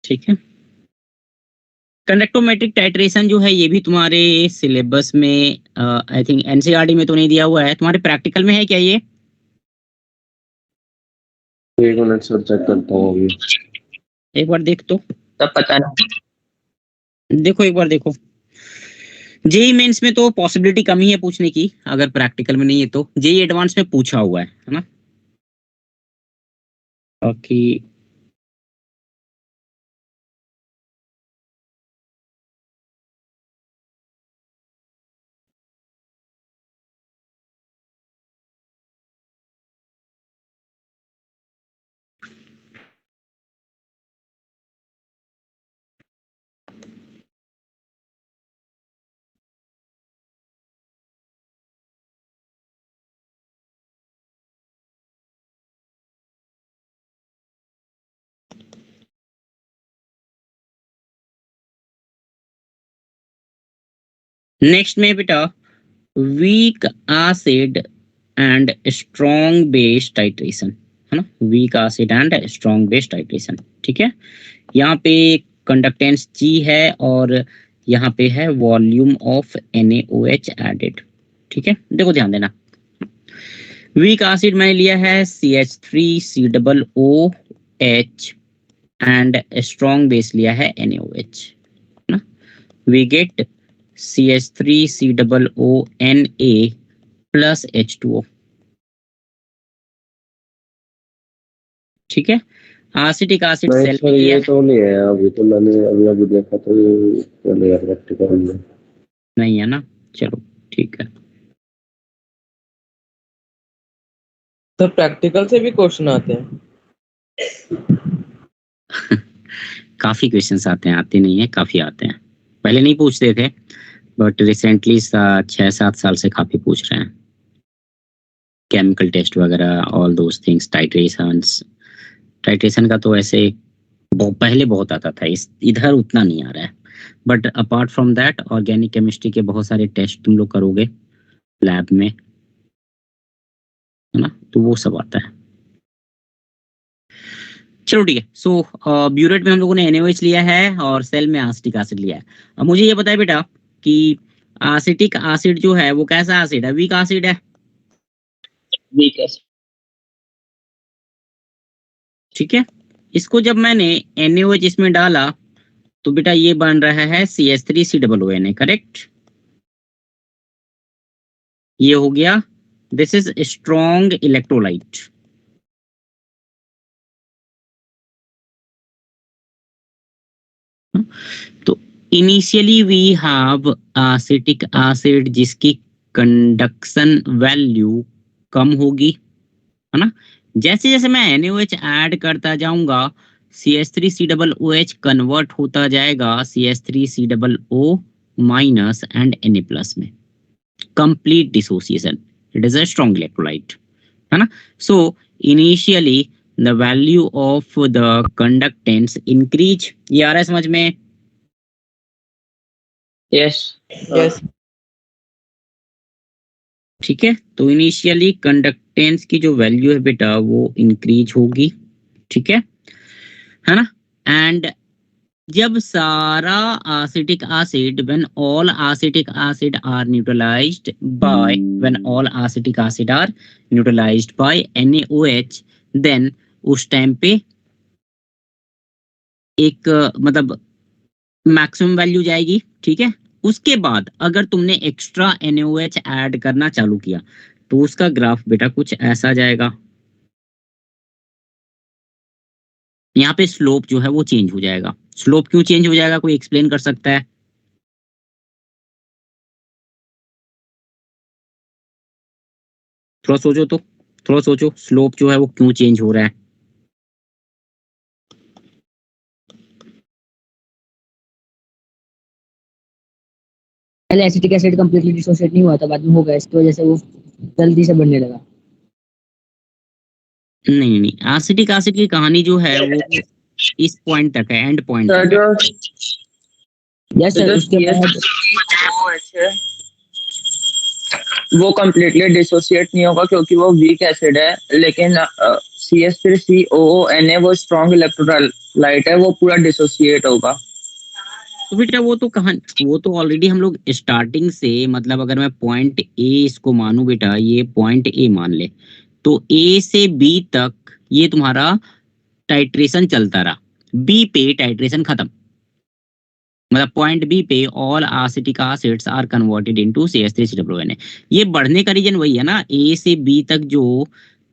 ठीक है, कंडक्टोमेट्रिक टाइट्रेशन जो है ये भी तुम्हारे सिलेबस में, आई थिंक एनसीईआरटी में तो नहीं दिया हुआ है, तुम्हारे प्रैक्टिकल में है क्या ये? एक मिनट सर चेक करता हूँ अभी। एक बार देख तो, तब पता नहीं। देखो एक बार देखो। जेई मेंस में तो पॉसिबिलिटी कम ही है पूछने की, अगर प्रैक्टिकल में नहीं है तो। जेई एडवांस में पूछा हुआ है ना। बाकी नेक्स्ट में बेटा weak acid and strong base titration, है ना। Weak acid and strong base titration, ठीक है। यहाँ पे कंडक्टेंस G है और यहाँ पे है वॉल्यूम ऑफ NaOH एडेड, ठीक है। देखो ध्यान देना, वीक एसिड मैंने लिया है CH3COOH एंड स्ट्रॉन्ग बेस लिया है NaOH, है ना। We get CH3COONA plus H2O, ठीक है। एसिटिक एसिड नहीं सेल सर ये तो नहीं है, अभी तो मैंने अभी देखा तो ये चलेगा प्रैक्टिकल में नहीं है ना। चलो ठीक है। तो प्रैक्टिकल से भी क्वेश्चन आते हैं? काफी क्वेश्चंस आते हैं, आते नहीं है, काफी आते हैं। पहले नहीं पूछते थे बट रिसेंटली 6-7 साल से काफी पूछ रहे हैं। केमिकल टेस्ट वगैरह, ऑल दोस थिंग्स, टाइट्रेशन का तो ऐसे पहले बहुत आता था, इधर उतना नहीं आ रहा है। But apart from that organic chemistry के बहुत सारे टेस्ट तुम लोग करोगे लैब में, है ना, तो वो सब आता है। चलो ठीक है। सो ब्यूरेट में हम लोगों ने NaOH लिया है और सेल में एसिटिक एसिड लिया है। अब मुझे ये बताए बेटा कि एसिटिक एसिड जो है वो कैसा एसिड है? वीक एसिड है, वीक एसिड। ठीक है। इसको जब मैंने NaOH इसमें डाला तो बेटा ये बन रहा है CH3COONA, करेक्ट। ये हो गया, दिस इज स्ट्रॉन्ग इलेक्ट्रोलाइट। तो initially we have acetic acid जिसकी कंडक्शन वैल्यू कम होगी, है ना। जैसे जैसे मैं NaOH ऐड करता जाऊंगा CH3COOH कन्वर्ट होता जाएगा CH3COO minus and Na plus में। Complete dissociation, it is a strong electrolyte, है ना। So initially the value of the conductance increase. ये आ रहा है समझ में? Yes yes. ठीक है। तो इनिशियली कंडक्टेंस की जो वैल्यू है बेटा वो इंक्रीज होगी, ठीक है ना। एंड जब सारा acetic acid when all acetic acid are neutralised by NaOH, then उस टाइम पे एक मतलब मैक्सिमम वैल्यू जाएगी, ठीक है। उसके बाद अगर तुमने एक्स्ट्रा NaOH ऐड करना चालू किया तो उसका ग्राफ बेटा कुछ ऐसा जाएगा। यहाँ पे स्लोप जो है वो चेंज हो जाएगा। स्लोप क्यों चेंज हो जाएगा, कोई एक्सप्लेन कर सकता है? थोड़ा सोचो तो, थोड़ा सोचो, स्लोप जो है वो क्यों चेंज हो रहा है? पहले एसिटिक एसिड कंप्लीटली डिसोसिएट नहीं हुआ था, बाद में हो गया, इसकी वजह से वो जल्दी से बढ़ने लगा। नहीं नहीं, एसिटिक एसिड की कहानी जो है वो इस पॉइंट तक है, एंड पॉइंट सर तक है। यस सर, उसके बाद वो कम्प्लीटली डिसोसिएट नहीं होगा क्योंकि वो वीक एसिड है, लेकिन CH3COONA वो स्ट्रॉन्ग इलेक्ट्रोलाइट है, वो पूरा डिसोसिएट होगा। तो बेटा वो तो कहानी, वो तो ऑलरेडी हम लोग स्टार्टिंग से, मतलब अगर मैं पॉइंट A इसको मानूं बेटा, ये पॉइंट A मान ले, तो A से B तक ये तुम्हारा टाइट्रेशन चलता रहा, बी पे टाइट्रेशन खत्म, मतलब पॉइंट बी पे all acetic acids are converted into CH3COONA। ये बढ़ने का रीजन वही है ना, ए से बी तक जो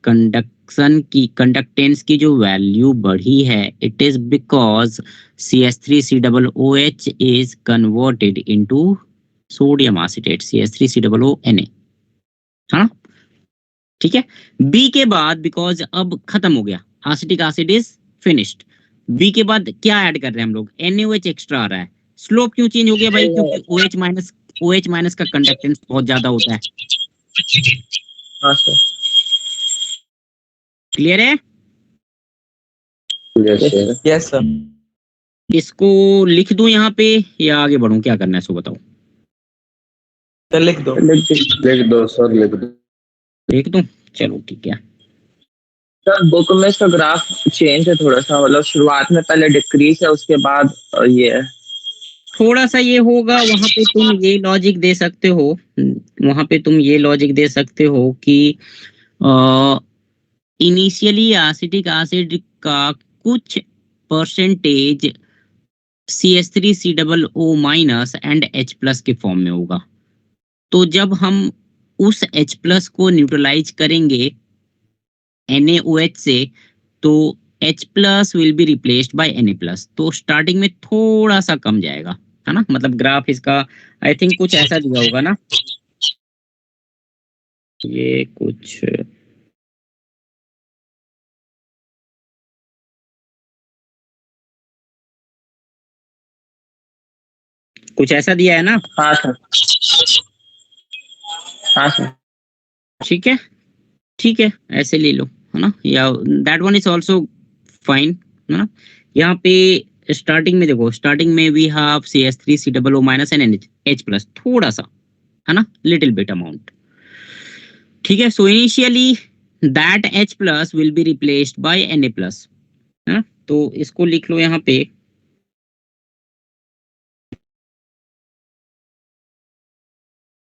कंडक्टेंस की जो वैल्यू बढ़ी है, it is because CH3COOH is converted into sodium acetate CH3COONA, है ना। ठीक है, बी के बाद बिकॉज अब खत्म हो गया, acetic acid is finished, B के बाद क्या ऐड कर रहे हैं हम लोग, NaOH एक्स्ट्रा आ रहा है। स्लोप क्यों चेंज हो गया भाई, क्योंकि OH माइनस का कंडक्टेंस बहुत ज्यादा होता है। हाँ सर। क्लियर है? Yes sir. Yes sir. इसको लिख दूं यहाँ पे या आगे बढ़ूं, क्या करना है सो बताओ। सर लिख दो। लिख दो सर, लिख दो। लिख दूं, चलो ठीक है। सर बुक में इसका ग्राफ चेंज है थोड़ा सा, मतलब शुरुआत में पहले डिक्रीज है, उसके बाद ये है। थोड़ा सा ये होगा, वहां पे तुम ये लॉजिक दे सकते हो, वहां पे तुम ये लॉजिक दे सकते हो कि इनिशियली एसिटिक एसिड का कुछ percentage CH3COO minus and H+ के फॉर्म में होगा। तो जब हम उस H+ को न्यूट्रलाइज करेंगे NaOH से, तो H+ will be replaced by Na+, तो स्टार्टिंग में थोड़ा सा कम जाएगा, है ना। मतलब ग्राफ इसका आई थिंक कुछ ऐसा दिया होगा ना, ये कुछ ऐसा दिया है ना। हाँ सर। हाँ सर। ठीक है, ठीक है, ऐसे ले लो, है ना, या that one is also fine, है ना। यहाँ पे स्टार्टिंग में देखो, स्टार्टिंग में we have CH3COO minus and H+, थोड़ा सा, है ना, लिटिल बिट अमाउंट। ठीक है, so initially that H+ will be replaced by Na+, है ना। तो इसको लिख लो यहाँ पे,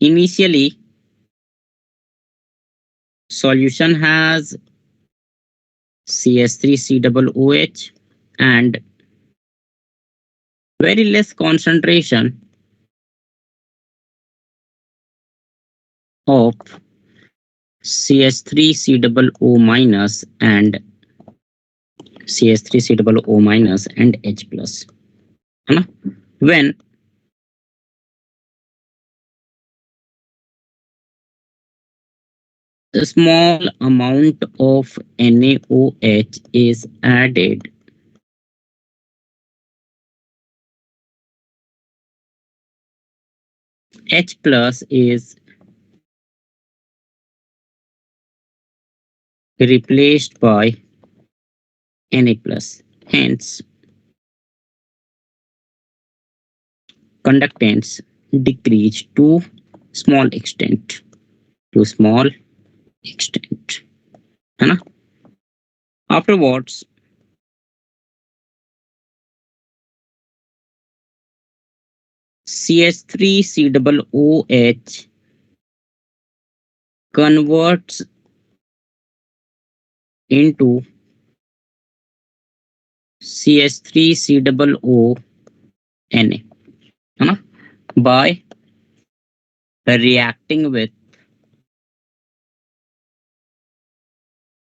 initially solution has CH3COOH and very less concentration of CH3COO minus and CH3COO minus and H+, है ना। When a small amount of NaOH is added, H+ is replaced by Na+. Hence, conductance decrease to small extent, है ना। Afterwards, CH3COOH converts into CH3COONA, है ना, by reacting with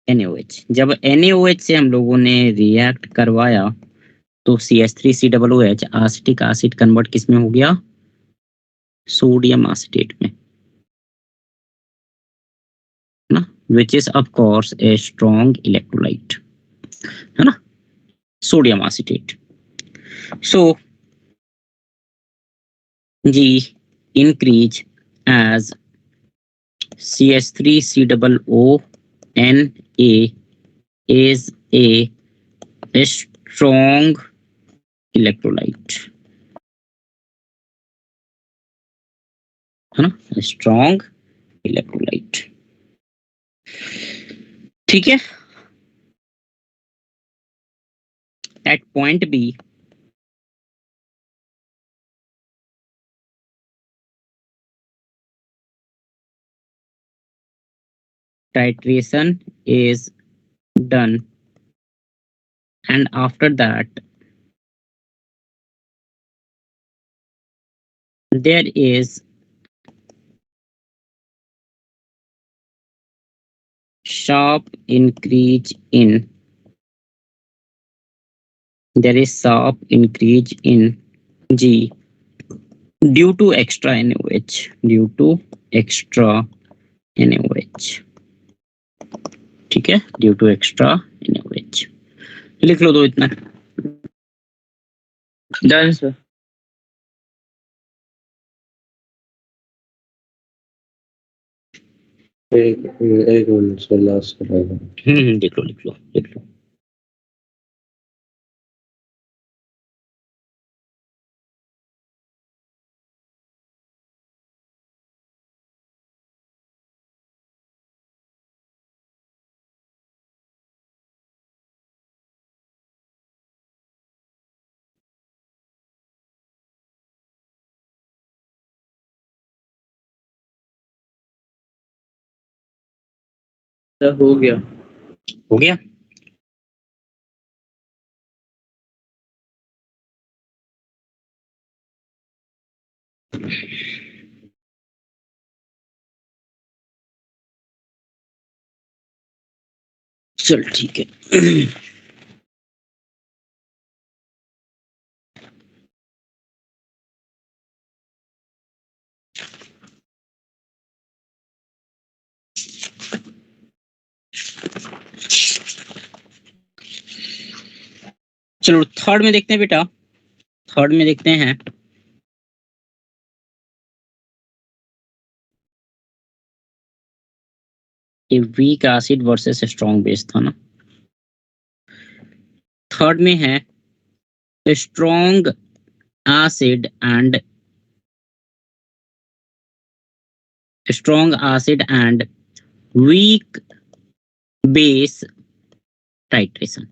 NaOH। जब NaOH से हम लोगों ने रिएक्ट करवाया तो CH3COOH एसिटिक एसिड कन्वर्ट किस में हो गया, सोडियम एसिटेट में, ना, which is of course a strong electrolyte, है ना, sodium acetate. So G increase as CH3COONA is a strong electrolyte, है ना, strong electrolyte। ठीक है, at point B titration is done, and after that there is sharp increase in G due to extra NaOH, ठीक है, due to extra NaOH। लिख लो तो इतना। Done sir. एक मिनट से लास्ट कराएगा। लिख लो। सर हो गया। हो गया। चल ठीक है। चलो थर्ड में देखते हैं बेटा, थर्ड में देखते हैं कि weak acid versus strong base था ना। थर्ड में है strong acid and weak base titration.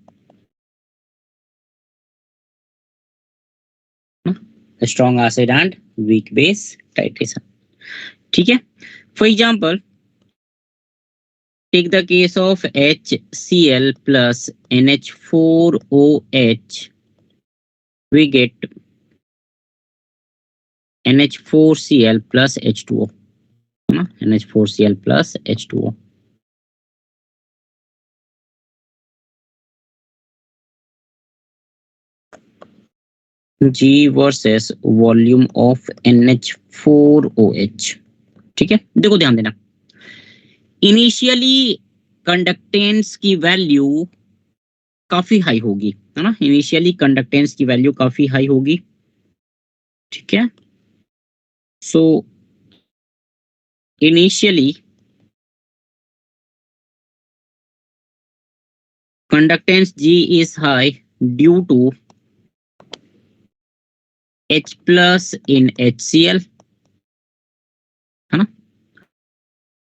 Strong acid and weak base titration, ठीक है। For example, take the case of HCl plus NH4OH, we get NH4Cl plus H2O, NH4Cl plus H2O। G versus volume of NH4OH, ठीक है। देखो ध्यान देना, initially conductance की value काफी high होगी, है ना। इनिशियली कंडक्टेंस की वैल्यू काफी हाई होगी, ठीक है। So initially conductance G is high due to H plus in HCl, है ना,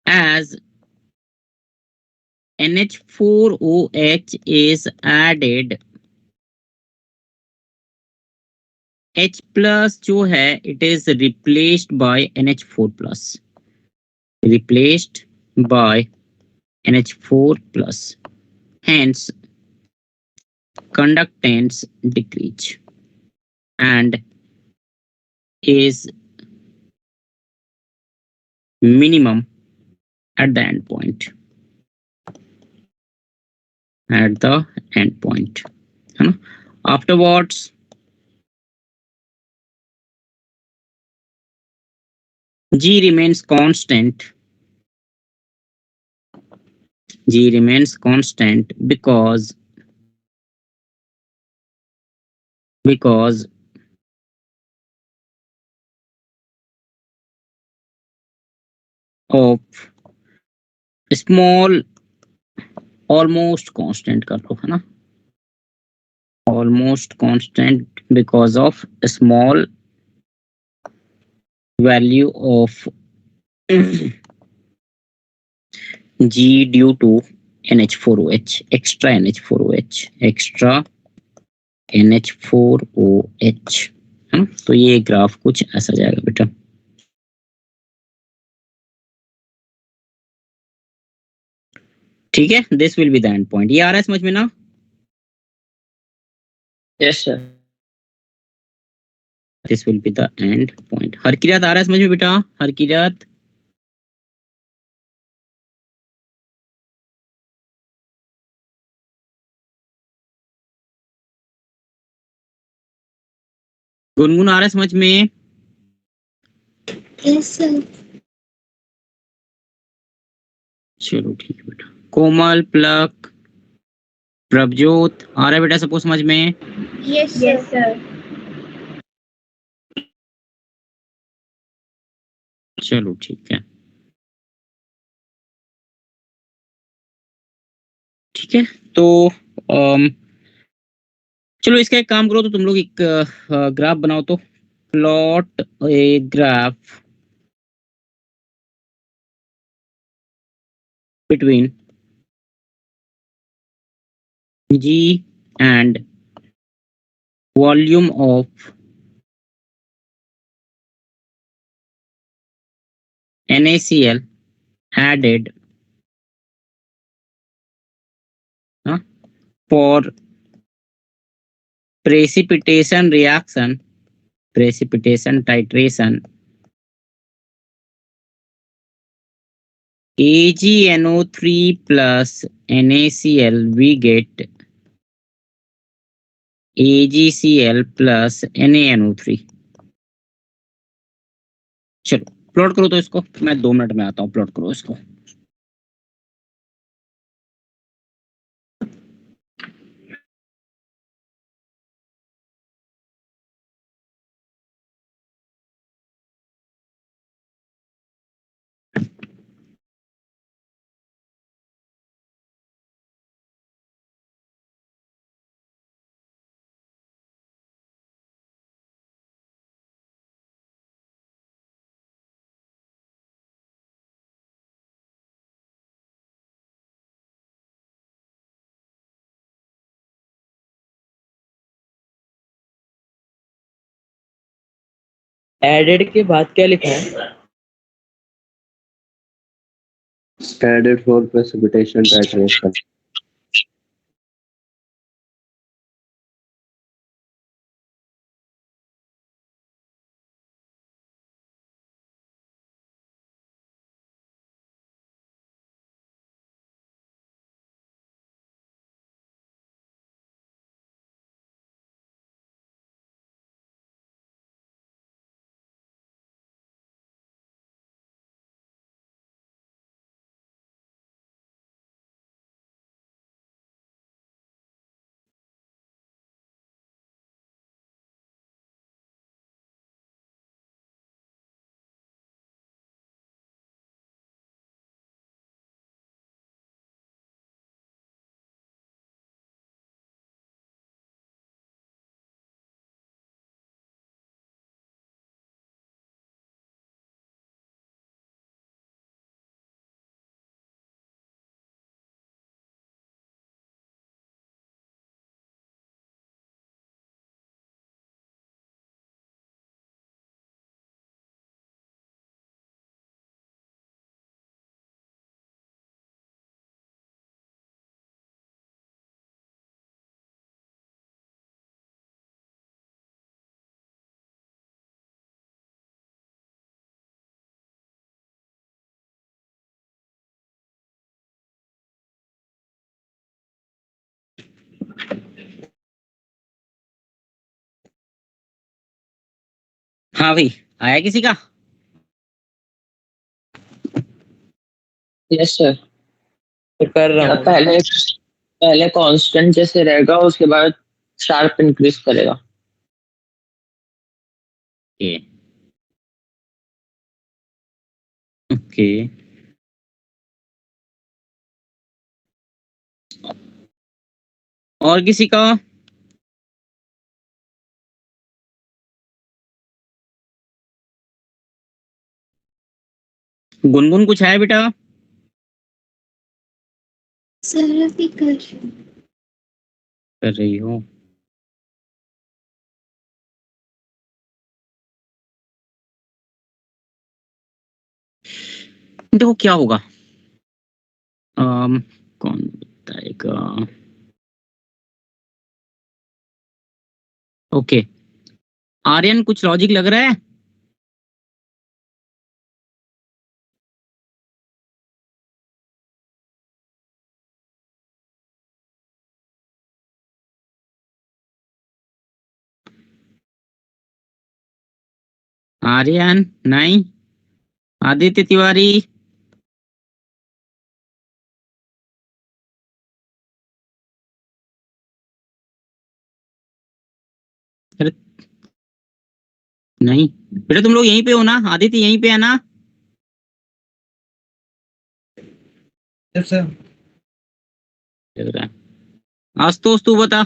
as NH4OH is added, H plus जो है it is replaced by NH4 plus, hence conductance decrease and is minimum at the end point, है ना। Afterwards G remains constant because of small, almost constant कर लो, है ना, almost constant because of small value of G due to NH4OH, extra NH4OH, है ना। तो ये graph कुछ ऐसा जाएगा बेटा। ठीक है, this will be the end point. ये आ रहा है समझ में ना? Yes sir. This will be the end point. हर किरात आ रहा है समझ में बेटा? हर किरात गुनगुन आ रहा है समझ में? Yes sir. चलो ठीक है बेटा। कोमल, प्लक, प्रभजोत आ रहा है बेटा सबको समझ में? Yes sir. चलो ठीक है, ठीक है। तो चलो इसका एक काम करो, तो तुम लोग एक ग्राफ बनाओ, तो plot a graph between G and volume of NaCl added for precipitation reaction, precipitation titration, AgNO3 plus NaCl, we get AgCl plus NaNO3। चलो प्लॉट करो तो इसको, मैं 2 मिनट में आता हूँ, प्लॉट करो इसको। एडेड के बाद क्या लिखा है? added for precipitation titration। हाँ भाई, आया किसी का? Yes sir. तो कर रहा हूँ। पहले पहले कांस्टेंट जैसे रहेगा, उसके बाद शार्प इंक्रीज करेगा। ओके ओके, और किसी का? गुनगुन कुछ है बेटा? सर अभी कर रही हो? देखो क्या होगा, कौन बताएगा? ओके, आर्यन कुछ लॉजिक लग रहा है? आर्यन नहीं, आदित्य तिवारी, अरे नहीं बेटा, तुम लोग यहीं पे हो ना? आदित्य यहीं पे है ना? Yes sir. लग रहा है। आशुतोष तू बता,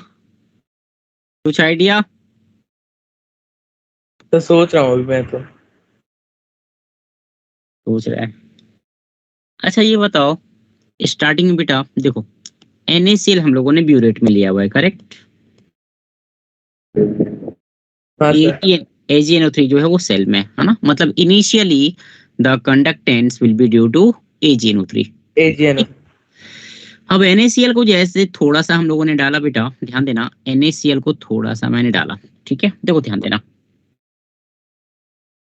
कुछ आइडिया? तो सोच रहा हूँ अभी मैं तो। सोच रहा है। अच्छा ये बताओ, स्टार्टिंग में बेटा देखो, NaCl हम लोगों ने ब्यूरेट में लिया हुआ है, करेक्ट? हाँ सर। AgNO3 जो है वो सेल में है ना, मतलब initially the conductance will be due to AgNO3। AgNO। अब NaCl को जैसे थोड़ा सा हम लोगों ने डाला बेटा, ध्यान देना, NaCl को थोड़ा सा मैंने डाला, ठीक है? देखो ध्यान देना,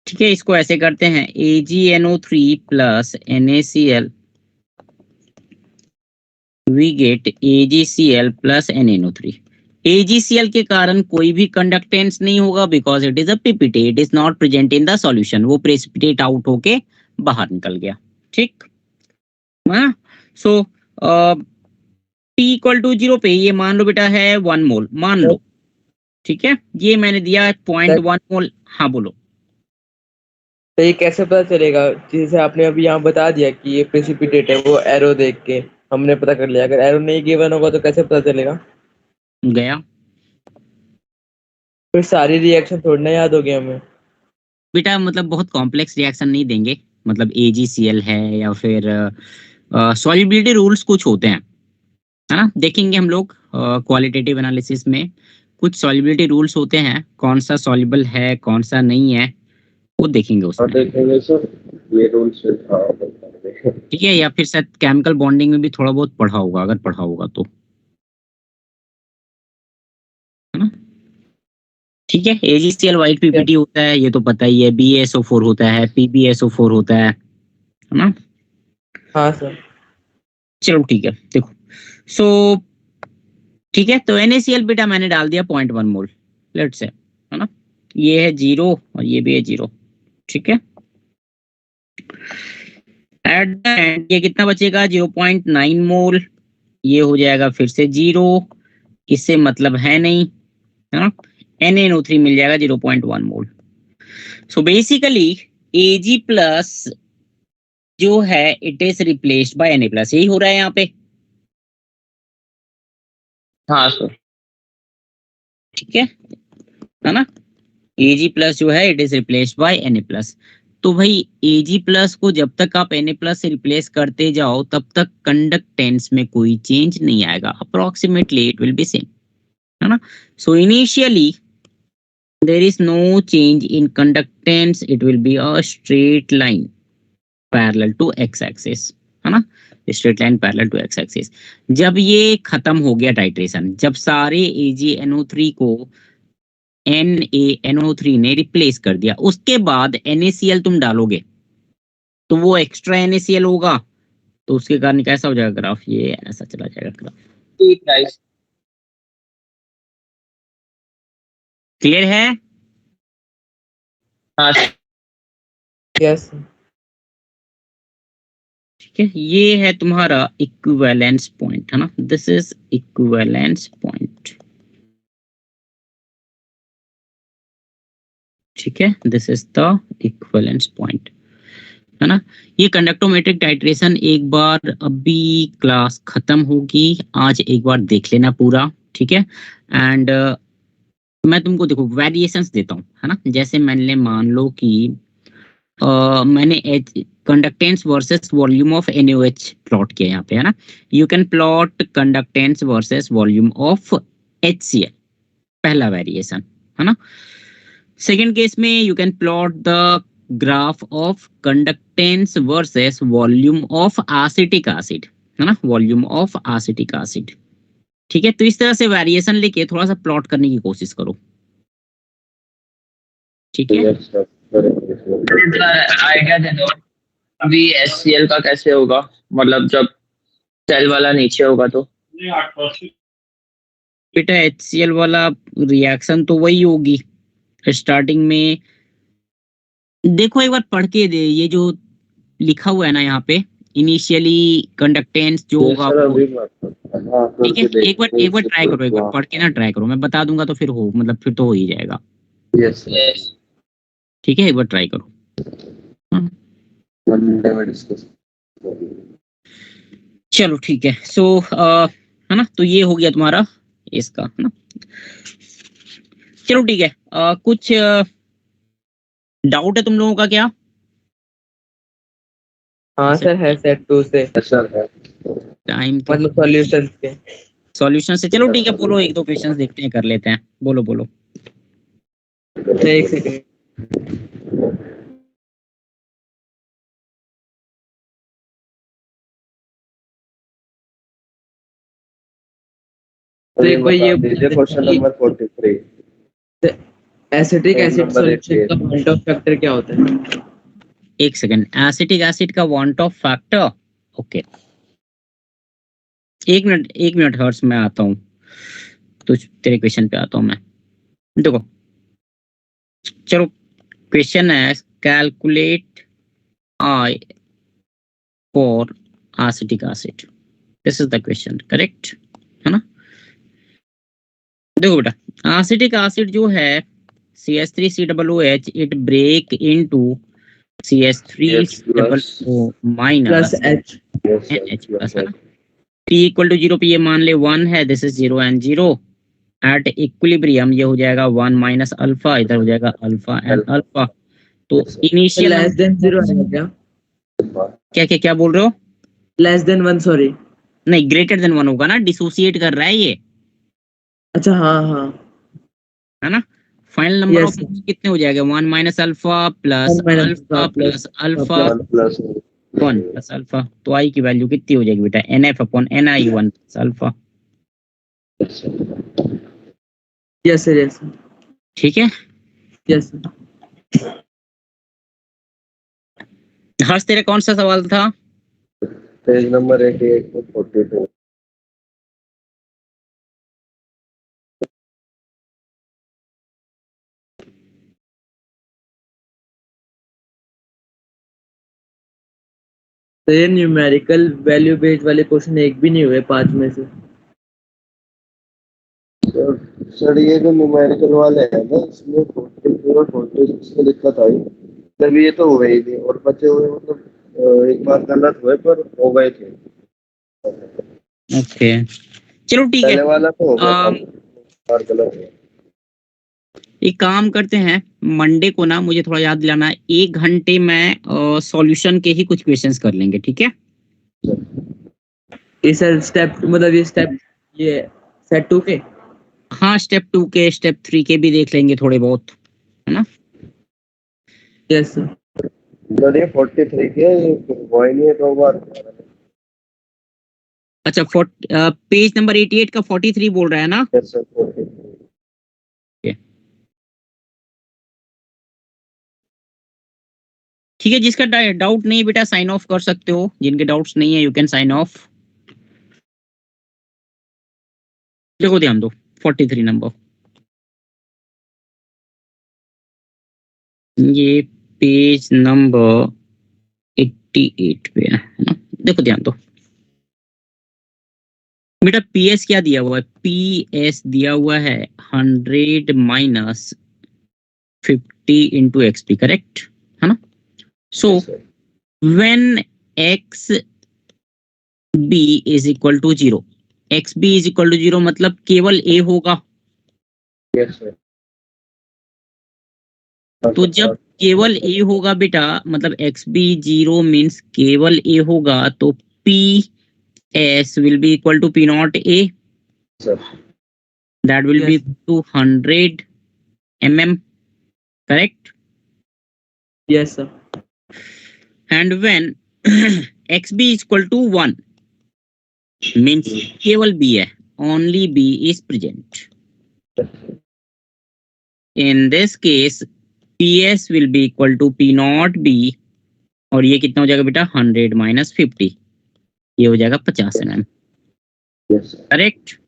ठीक है? इसको ऐसे करते हैं, AgNO3 plus NaCl, we get AgCl plus NaNO3। AgCl के कारण कोई भी कंडक्टेंस नहीं होगा, because it is a PPT, it is not present in the solution, वो प्रेसिपिटेट आउट होके बाहर निकल गया, ठीक? हाँ, सो T इक्वल टू 0 पे ये मान लो बेटा है 1 मोल, मान लो, ठीक है? ये मैंने दिया 0.1 मोल। हाँ बोलो। तो ये कैसे पता चलेगा? जैसे आपने अभी यहाँ बता दिया कि ये प्रेसिपिटेट है, वो एरो देख के हमने पता कर लिया। अगर एरो नहीं गिवन होगा तो कैसे पता चलेगा? गया फिर सारी रिएक्शन थोड़ी ना याद होगी हमें। बेटा, मतलब बहुत कॉम्प्लेक्स रिएक्शन नहीं देंगे, मतलब AgCl है या फिर सॉल्युबिलिटी रूल्स कुछ होते हैं, है ना? देखेंगे हम लोग क्वालिटेटिव एनालिसिस में, कुछ सॉल्युबिलिटी रूल्स होते हैं, कौन सा सॉल्युबल है कौन सा नहीं है, वो देखेंगे और उसमें, देखेंगे सर ये रूल्स। हाँ बताएंगे। ठीक है? या फिर शायद केमिकल बॉन्डिंग में भी थोड़ा बहुत पढ़ा होगा, अगर पढ़ा होगा तो, है ना? ठीक है, AgCl वाइट पीपीटी होता है, ये तो पता ही है, BaSO4 होता है, PbSO4 होता है ना? हाँ सर। चलो ठीक है, देखो, सो ठीक है, तो NaCl बेटा मैंने डाल दिया 0.1 मोल, लेट से, है ना? ये है 0 और ये भी है 0, ठीक है? एट द एंड ये कितना बचेगा? 0.9 मोल, ये हो जाएगा फिर से 0, इससे मतलब है नहीं, है ना? NaNO3 मिल जाएगा 0.1 मोल। सो बेसिकली Ag प्लस जो है it is replaced by Na plus, यही हो रहा है यहाँ पे, हाँ सर। ठीक है ना? Ag प्लस जो है it is replaced by Na plus. तो भाई Ag प्लस को जब तक आप Na प्लस से रिप्लेस करते जाओ तब तक कंडक्टेंस में कोई चेंज नहीं आएगा, approximately it will be same, है ना? So initially there is no change in conductance, it will be a straight line parallel to x axis, है ना? Straight line parallel to x axis। जब ये खत्म हो गया टाइट्रेशन, जब सारे AgNO3 को NaNO3 ने रिप्लेस कर दिया, उसके बाद NaCl तुम डालोगे तो वो एक्स्ट्रा NaCl होगा, तो उसके कारण कैसा हो जाएगा ग्राफ? ये ऐसा चला जाएगा ग्राफ। ठीक है। क्लियर है? हाँ सर। यस। ठीक है, ये है तुम्हारा इक्विवेलेंस पॉइंट, है ना? दिस इज इक्विवेलेंस पॉइंट, ठीक है? This is the equivalence point, है ना? ये कंडक्टोमेट्रिक टाइट्रेशन एक बार अभी क्लास खत्म होगी, आज एक बार देख लेना पूरा, ठीक है? एंड मैं तुमको देखो वेरिएशंस देता हूँ, है ना? जैसे मैंने मान लो कि मैंने conductance versus volume of NaOH plot किया यहाँ पे, है ना? You can plot conductance versus volume of HCl, पहला वेरिएशन, है ना? सेकेंड केस में you can plot the graph of conductance versus volume of acetic acid, है ना, वॉल्यूम ऑफ एसिटिक एसिड। ठीक है, तो इस तरह से वेरिएशन लेके थोड़ा सा प्लॉट करने की कोशिश करो। ठीक है, आइडिया दे दो अभी HCl का कैसे होगा, मतलब जब सेल वाला नीचे होगा तो। बेटा HCl वाला रिएक्शन तो वही होगी स्टार्टिंग में। देखो एक बार पढ़ के दे, ये जो लिखा हुआ है ना यहाँ पे, इनिशियली कंडक्टेंस जो होगा वो। ठीक है, एक बार ट्राई करो, एक बार पढ़ के ना ट्राई करो, मैं बता दूंगा तो फिर हो, मतलब फिर तो हो ही जाएगा। यस ठीक है, एक बार ट्राई करो। हाँ, मंडे में डिस्कस। चलो ठीक है। सो है ना, तो ये हो गया तुम्हारा इसका, है ना। चलो ठीक है, कुछ डाउट है तुम लोगों का क्या? हाँ सर है, सेट 2 से सर है टाइम तो मतलब सॉल्यूशंस के। सॉल्यूशन से। चलो ठीक है, बोलो एक दो क्वेश्चंस देखते हैं, कर लेते हैं, बोलो बोलो। अच्छा, एक सेकंड। तो एक बार ये question number 43। Acetic page acid number solution का पॉइंट ऑफ फैक्टर क्या होता है? एक सेकंड, एसिटिक एसिड का वांट ऑफ फैक्टर। ओके, एक मिनट हर्ष, मैं आता हूँ, तो तेरे क्वेश्चन पे आता हूँ मैं। देखो चलो, क्वेश्चन है calculate i for acetic acid, this is the question, correct है ना। देखो बेटा, एसिटिक एसिड जो है CH3COOH, it break into CH3COO plus minus H. NH plus, है ना। T इक्वल टू 0 पे ये मान ले 1 है, this is 0 and 0। At equilibrium ये हो जाएगा 1 माइनस अल्फा, इधर हो जाएगा अल्फा एंड अल्फा। तो इनिशियल लेस देन 0 है क्या? क्या बोल रहे हो? Less than 1, sorry. नहीं, ग्रेटर देन 1 होगा ना, डिसोसिएट कर रहा है ये, अच्छा हाँ हाँ। है ना। फाइनल नंबर ऑफ यस, कितने हो जाएगा? 1 minus alpha plus 1 minus alpha plus alpha plus 1 plus alpha. तो आई की वैल्यू कितनी हो जाएगी बेटा? NF upon NI 1 plus alpha. Yes sir, yes ठीक है, यस। हर्ष तेरा कौन सा सवाल था? Page number 88 to 42। तो ये न्यूमेरिकल वैल्यू बेस्ड वाले क्वेश्चन एक भी नहीं हुए 5 में से। सर ये जो न्यूमेरिकल वाले हैं ना, इसमें 43 और 46 में दिक्कत आई, जब ये तो हुए ही नहीं, और बचे हुए मतलब एक बार गलत हुए पर हो गए थे। ओके चलो ठीक है, पहले वाला तो हो गया था, बार गलत हुआ। एक काम करते हैं, मंडे को ना मुझे थोड़ा याद दिलाना, 1 घंटे में सॉल्यूशन के ही कुछ क्वेश्चंस कर लेंगे, ठीक है? ये सर स्टेप, मतलब ये स्टेप, ये सेट 2 के। हाँ, स्टेप 2 के, स्टेप 3 के भी देख लेंगे थोड़े बहुत, है ना। Yes sir. सर ये 43 के वो ही नहीं है, 2 बार। अच्छा, पेज नंबर 88 का 43 बोल रहा है ना? Yes sir, 43। ठीक है, जिसका डाउट नहीं है बेटा साइन ऑफ कर सकते हो, जिनके डाउट्स नहीं है यू कैन साइन ऑफ। देखो ध्यान दो, 43 नंबर, ये पेज नंबर 88 पे है ना। देखो ध्यान दो बेटा, PS क्या दिया हुआ है? PS दिया हुआ है 100 माइनस 50 इंटू XP, करेक्ट है ना। So when XB is equal to 0, XB is equal to 0 मतलब केवल A होगा। Yes sir. तो जब केवल A होगा बेटा, मतलब XB 0 मीन्स केवल A होगा, तो PS will be equal to P naught A, sir that will be Yes. 200 mm, correct? Yes sir. And when XB is equal to 1, means केवल बी है, only B is present. In this case P S will be equal to P naught B, और ये कितना हो जाएगा बेटा 100 minus 50, ये हो जाएगा 50 mm। Yes correct.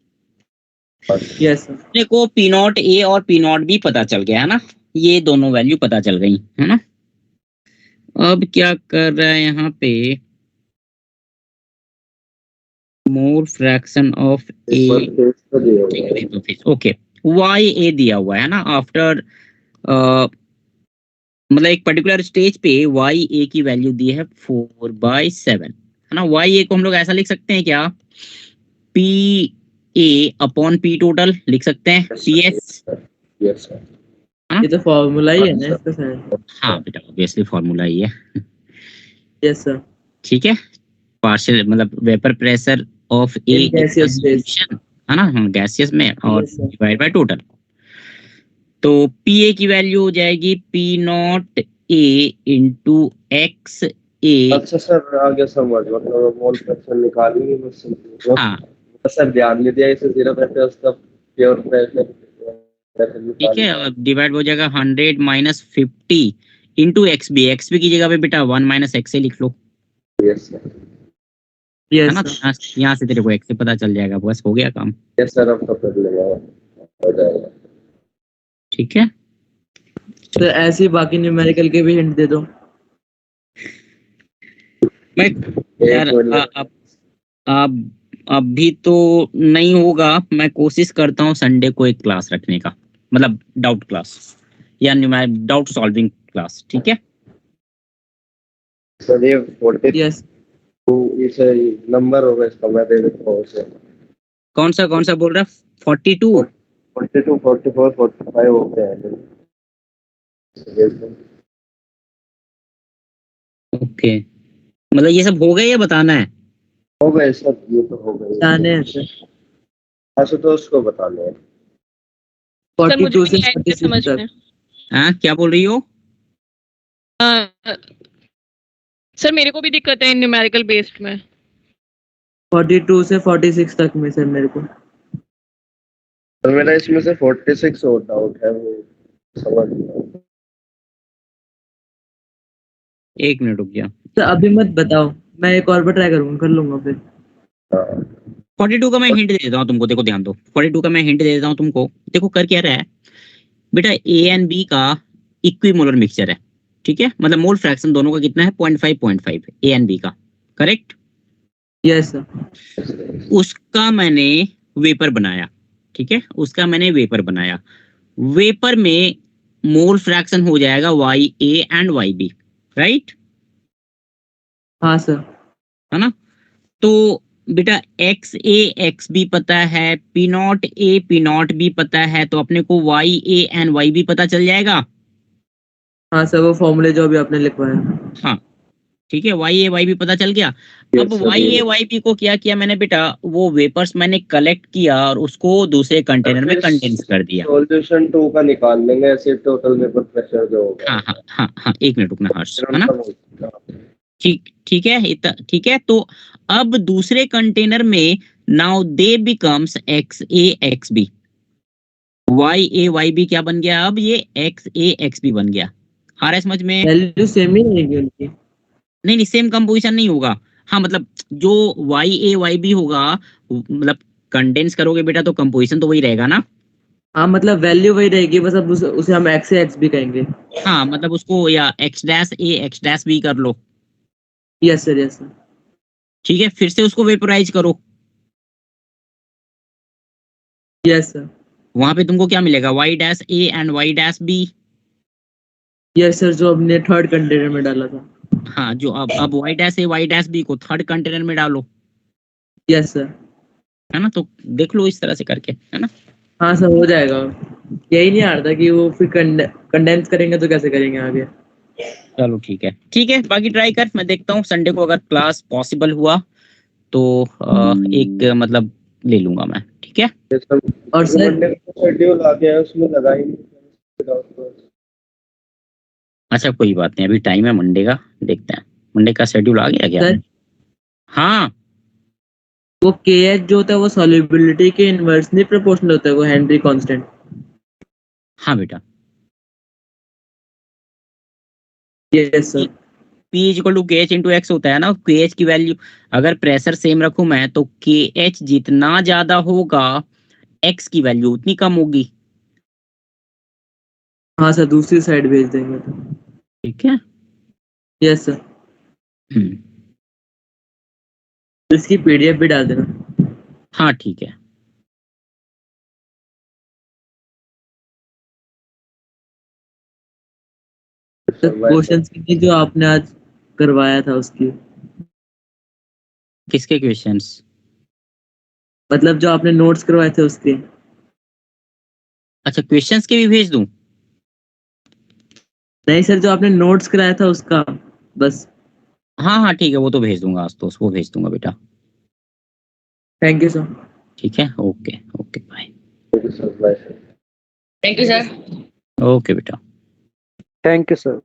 Yes sir. देखो पी नॉट ए और पी नॉट बी पता चल गया है ना, ये दोनों वैल्यू पता चल गई है ना। अब क्या कर रहा है यहाँ पे, mole fraction of A, okay Y A दिया हुआ है ना, आफ्टर मतलब एक पर्टिकुलर स्टेज पे वाई ए की वैल्यू दी है 4/7 है ना। वाई ए को हम लोग ऐसा लिख सकते हैं क्या, P A upon P total लिख सकते हैं, पी एस। Yes sir. ये तो फॉर्मूला ही है ना इसका सर। हाँ बेटा ऑब्वियसली फॉर्मूला ही है। Yes sir. ठीक है, पार्शियल मतलब vapour pressure of A In gaseous phase। है ना, हाँ गैसियस में, और Yes, sir। Divide by total. तो पी ए की वैल्यू हो जाएगी P naught A into X A. अच्छा सर आगे समझ, मतलब मोल फ्रैक्शन निकालेंगे मुझसे। हाँ सर ध्यान नहीं दिया, इसे 0 करके उसका प्योर प्रेशर ठीक है, और डिवाइड हो जाएगा 100 minus 50 into X B. X B की जगह पे बेटा 1 माइनस एक्स से लिख लो, यस सर। है यस ना। सर। यहाँ से तेरे को एक्स से पता चल जाएगा, बस हो गया काम। यस सर, अब तो कर लेगा, हो जाएगा। ठीक है, तो ऐसे ही बाकी न्यूमेरिकल के भी हिंट दे दो। मैं यार अब अभी तो नहीं होगा, मैं कोशिश करता हूँ संडे को एक क्लास रखने का, मतलब डाउट क्लास या डाउट सॉल्विंग क्लास। ठीक है सर ये 42 यस इसे नंबर होगा इसका, मैं दे देता हूँ उसे। कौन सा बोल रहा है, 42? 42 44 45 हो गया है। ओके, मतलब ये सब हो गए या बताना है? हो गए सर, ये तो हो गए। जाने हैं सर। आशुतोष को बताने हैं। सर मुझे 42 भी से नहीं आया इनके 46 समझ तक। में। हाँ क्या बोल रही हो? सर मेरे को भी दिक्कत है न्यूमेरिकल बेस्ड में। 42 से 46 तक में सर मेरे को। तो मेरा इसमें से 46 और डाउट है, वो समझ नहीं। एक मिनट रुक गया। तो अभी मत बताओ, मैं एक और बार ट्राई करूंगा, कर लूंगा फिर। 42 का मैं हिंट दे देता हूँ तुमको, देखो ध्यान दो। 42 का मैं हिंट दे देता हूँ तुमको। देखो कर क्या रहा है बेटा, ए एंड बी का इक्विमोलर मिक्सचर है। ठीक है, मतलब मोल फ्रैक्शन दोनों का कितना है, 0.5 ए एंड बी का। करेक्ट। Yes sir. उसका मैंने वेपर बनाया। ठीक है, उसका मैंने वेपर बनाया। वेपर में मोल फ्रैक्शन हो जाएगा Y A and Y B, right? हाँ सर। है ना। तो बेटा एक्स ए एक्स बी पता है, P naught A P naught B पता है, तो अपने को Y A and Y B पता चल जाएगा। हाँ सर, वो फॉर्मूले जो अभी आपने लिखवाया। हाँ ठीक है, वाई ए वाई बी पता चल गया। अब वाई ए वाई बी को क्या किया मैंने बेटा, वो वेपर्स मैंने कलेक्ट किया और उसको दूसरे कंटेनर में कंडेंस कर दिया। सॉल्यूशन 2 का निकाल लेंगे, ऐसे टोटल वेपर प्रेशर जो होगा। हाँ हाँ हाँ हाँ, एक मिनट रुकना हर्ष, है ना। ठीक है ठीक है। तो अब दूसरे कंटेनर में now they becomes X A X B. Y A Y B क्या बन गया, अब ये एक्स ए एक्स बी बन गया। आ रहा है समझ में? वैल्यू सेम ही रहेगी उनकी। नहीं सेम कंपोजिशन नहीं होगा। हाँ मतलब जो वाई ए वाई बी होगा, मतलब कंडेंस करोगे बेटा तो कंपोजिशन तो वही रहेगा ना। हाँ मतलब वैल्यू वही रहेगी, बस अब उसे हम एक्स से एक्स भी कहेंगे। हाँ मतलब उसको या X dash A X dash B कर लो। Yes sir yes sir. ठीक है, फिर से उसको वेपोराइज करो। Yes sir. वहां पे तुमको क्या मिलेगा, Y dash A and Y dash B. Yes sir, जो हमने थर्ड कंटेनर में डाला था। हाँ जो अब वाई डैश ए वाई डैश बी को थर्ड कंटेनर में डालो। Yes sir. है ना, तो देख लो इस तरह से करके, है ना। हाँ सर हो जाएगा। यही नहीं आ रहा था कि वो फिर कंडेंस करेंगे तो कैसे करेंगे आगे। चलो ठीक है, बाकी ट्राई कर, मैं देखता हूँ संडे को अगर क्लास पॉसिबल हुआ तो एक मतलब ले लूंगा मैं। ठीक है, और सर शेड्यूल आ गया है, उसमें लगा ही नहीं। अच्छा कोई बात नहीं, अभी टाइम है मंडे का, देखते हैं मंडे का शेड्यूल आ गया क्या। सर हाँ वो KH जो होता है वो सॉल्युबिलिटी के इनवर्सली प्रोपोर्शनल होता है, वो हेनरी कांस्टेंट। हाँ बेटा, yes sir. P equal to KH into X होता है ना। KH की वैल्यू अगर प्रेशर सेम रखूं मैं तो KH जितना ज्यादा होगा X की वैल्यू उतनी कम होगी। हाँ सर, दूसरी साइड भेज देंगे तो। ठीक है। Yes sir. हम्म, तो इसकी PDF भी डाल देना। हाँ ठीक है। तो क्वेश्चंस कितने जो आपने आज करवाया था उसकी, किसके क्वेश्चंस? मतलब जो आपने नोट्स करवाए थे उसके। अच्छा, क्वेश्चंस के भी भेज दूं? नहीं सर, जो आपने नोट्स कराया था उसका बस। हाँ हाँ ठीक है, वो तो भेज दूंगा आज, तो वो भेज दूंगा बेटा। Thank you sir. ठीक है, okay okay bye. Thank you sir. Okay बेटा। Thank you sir.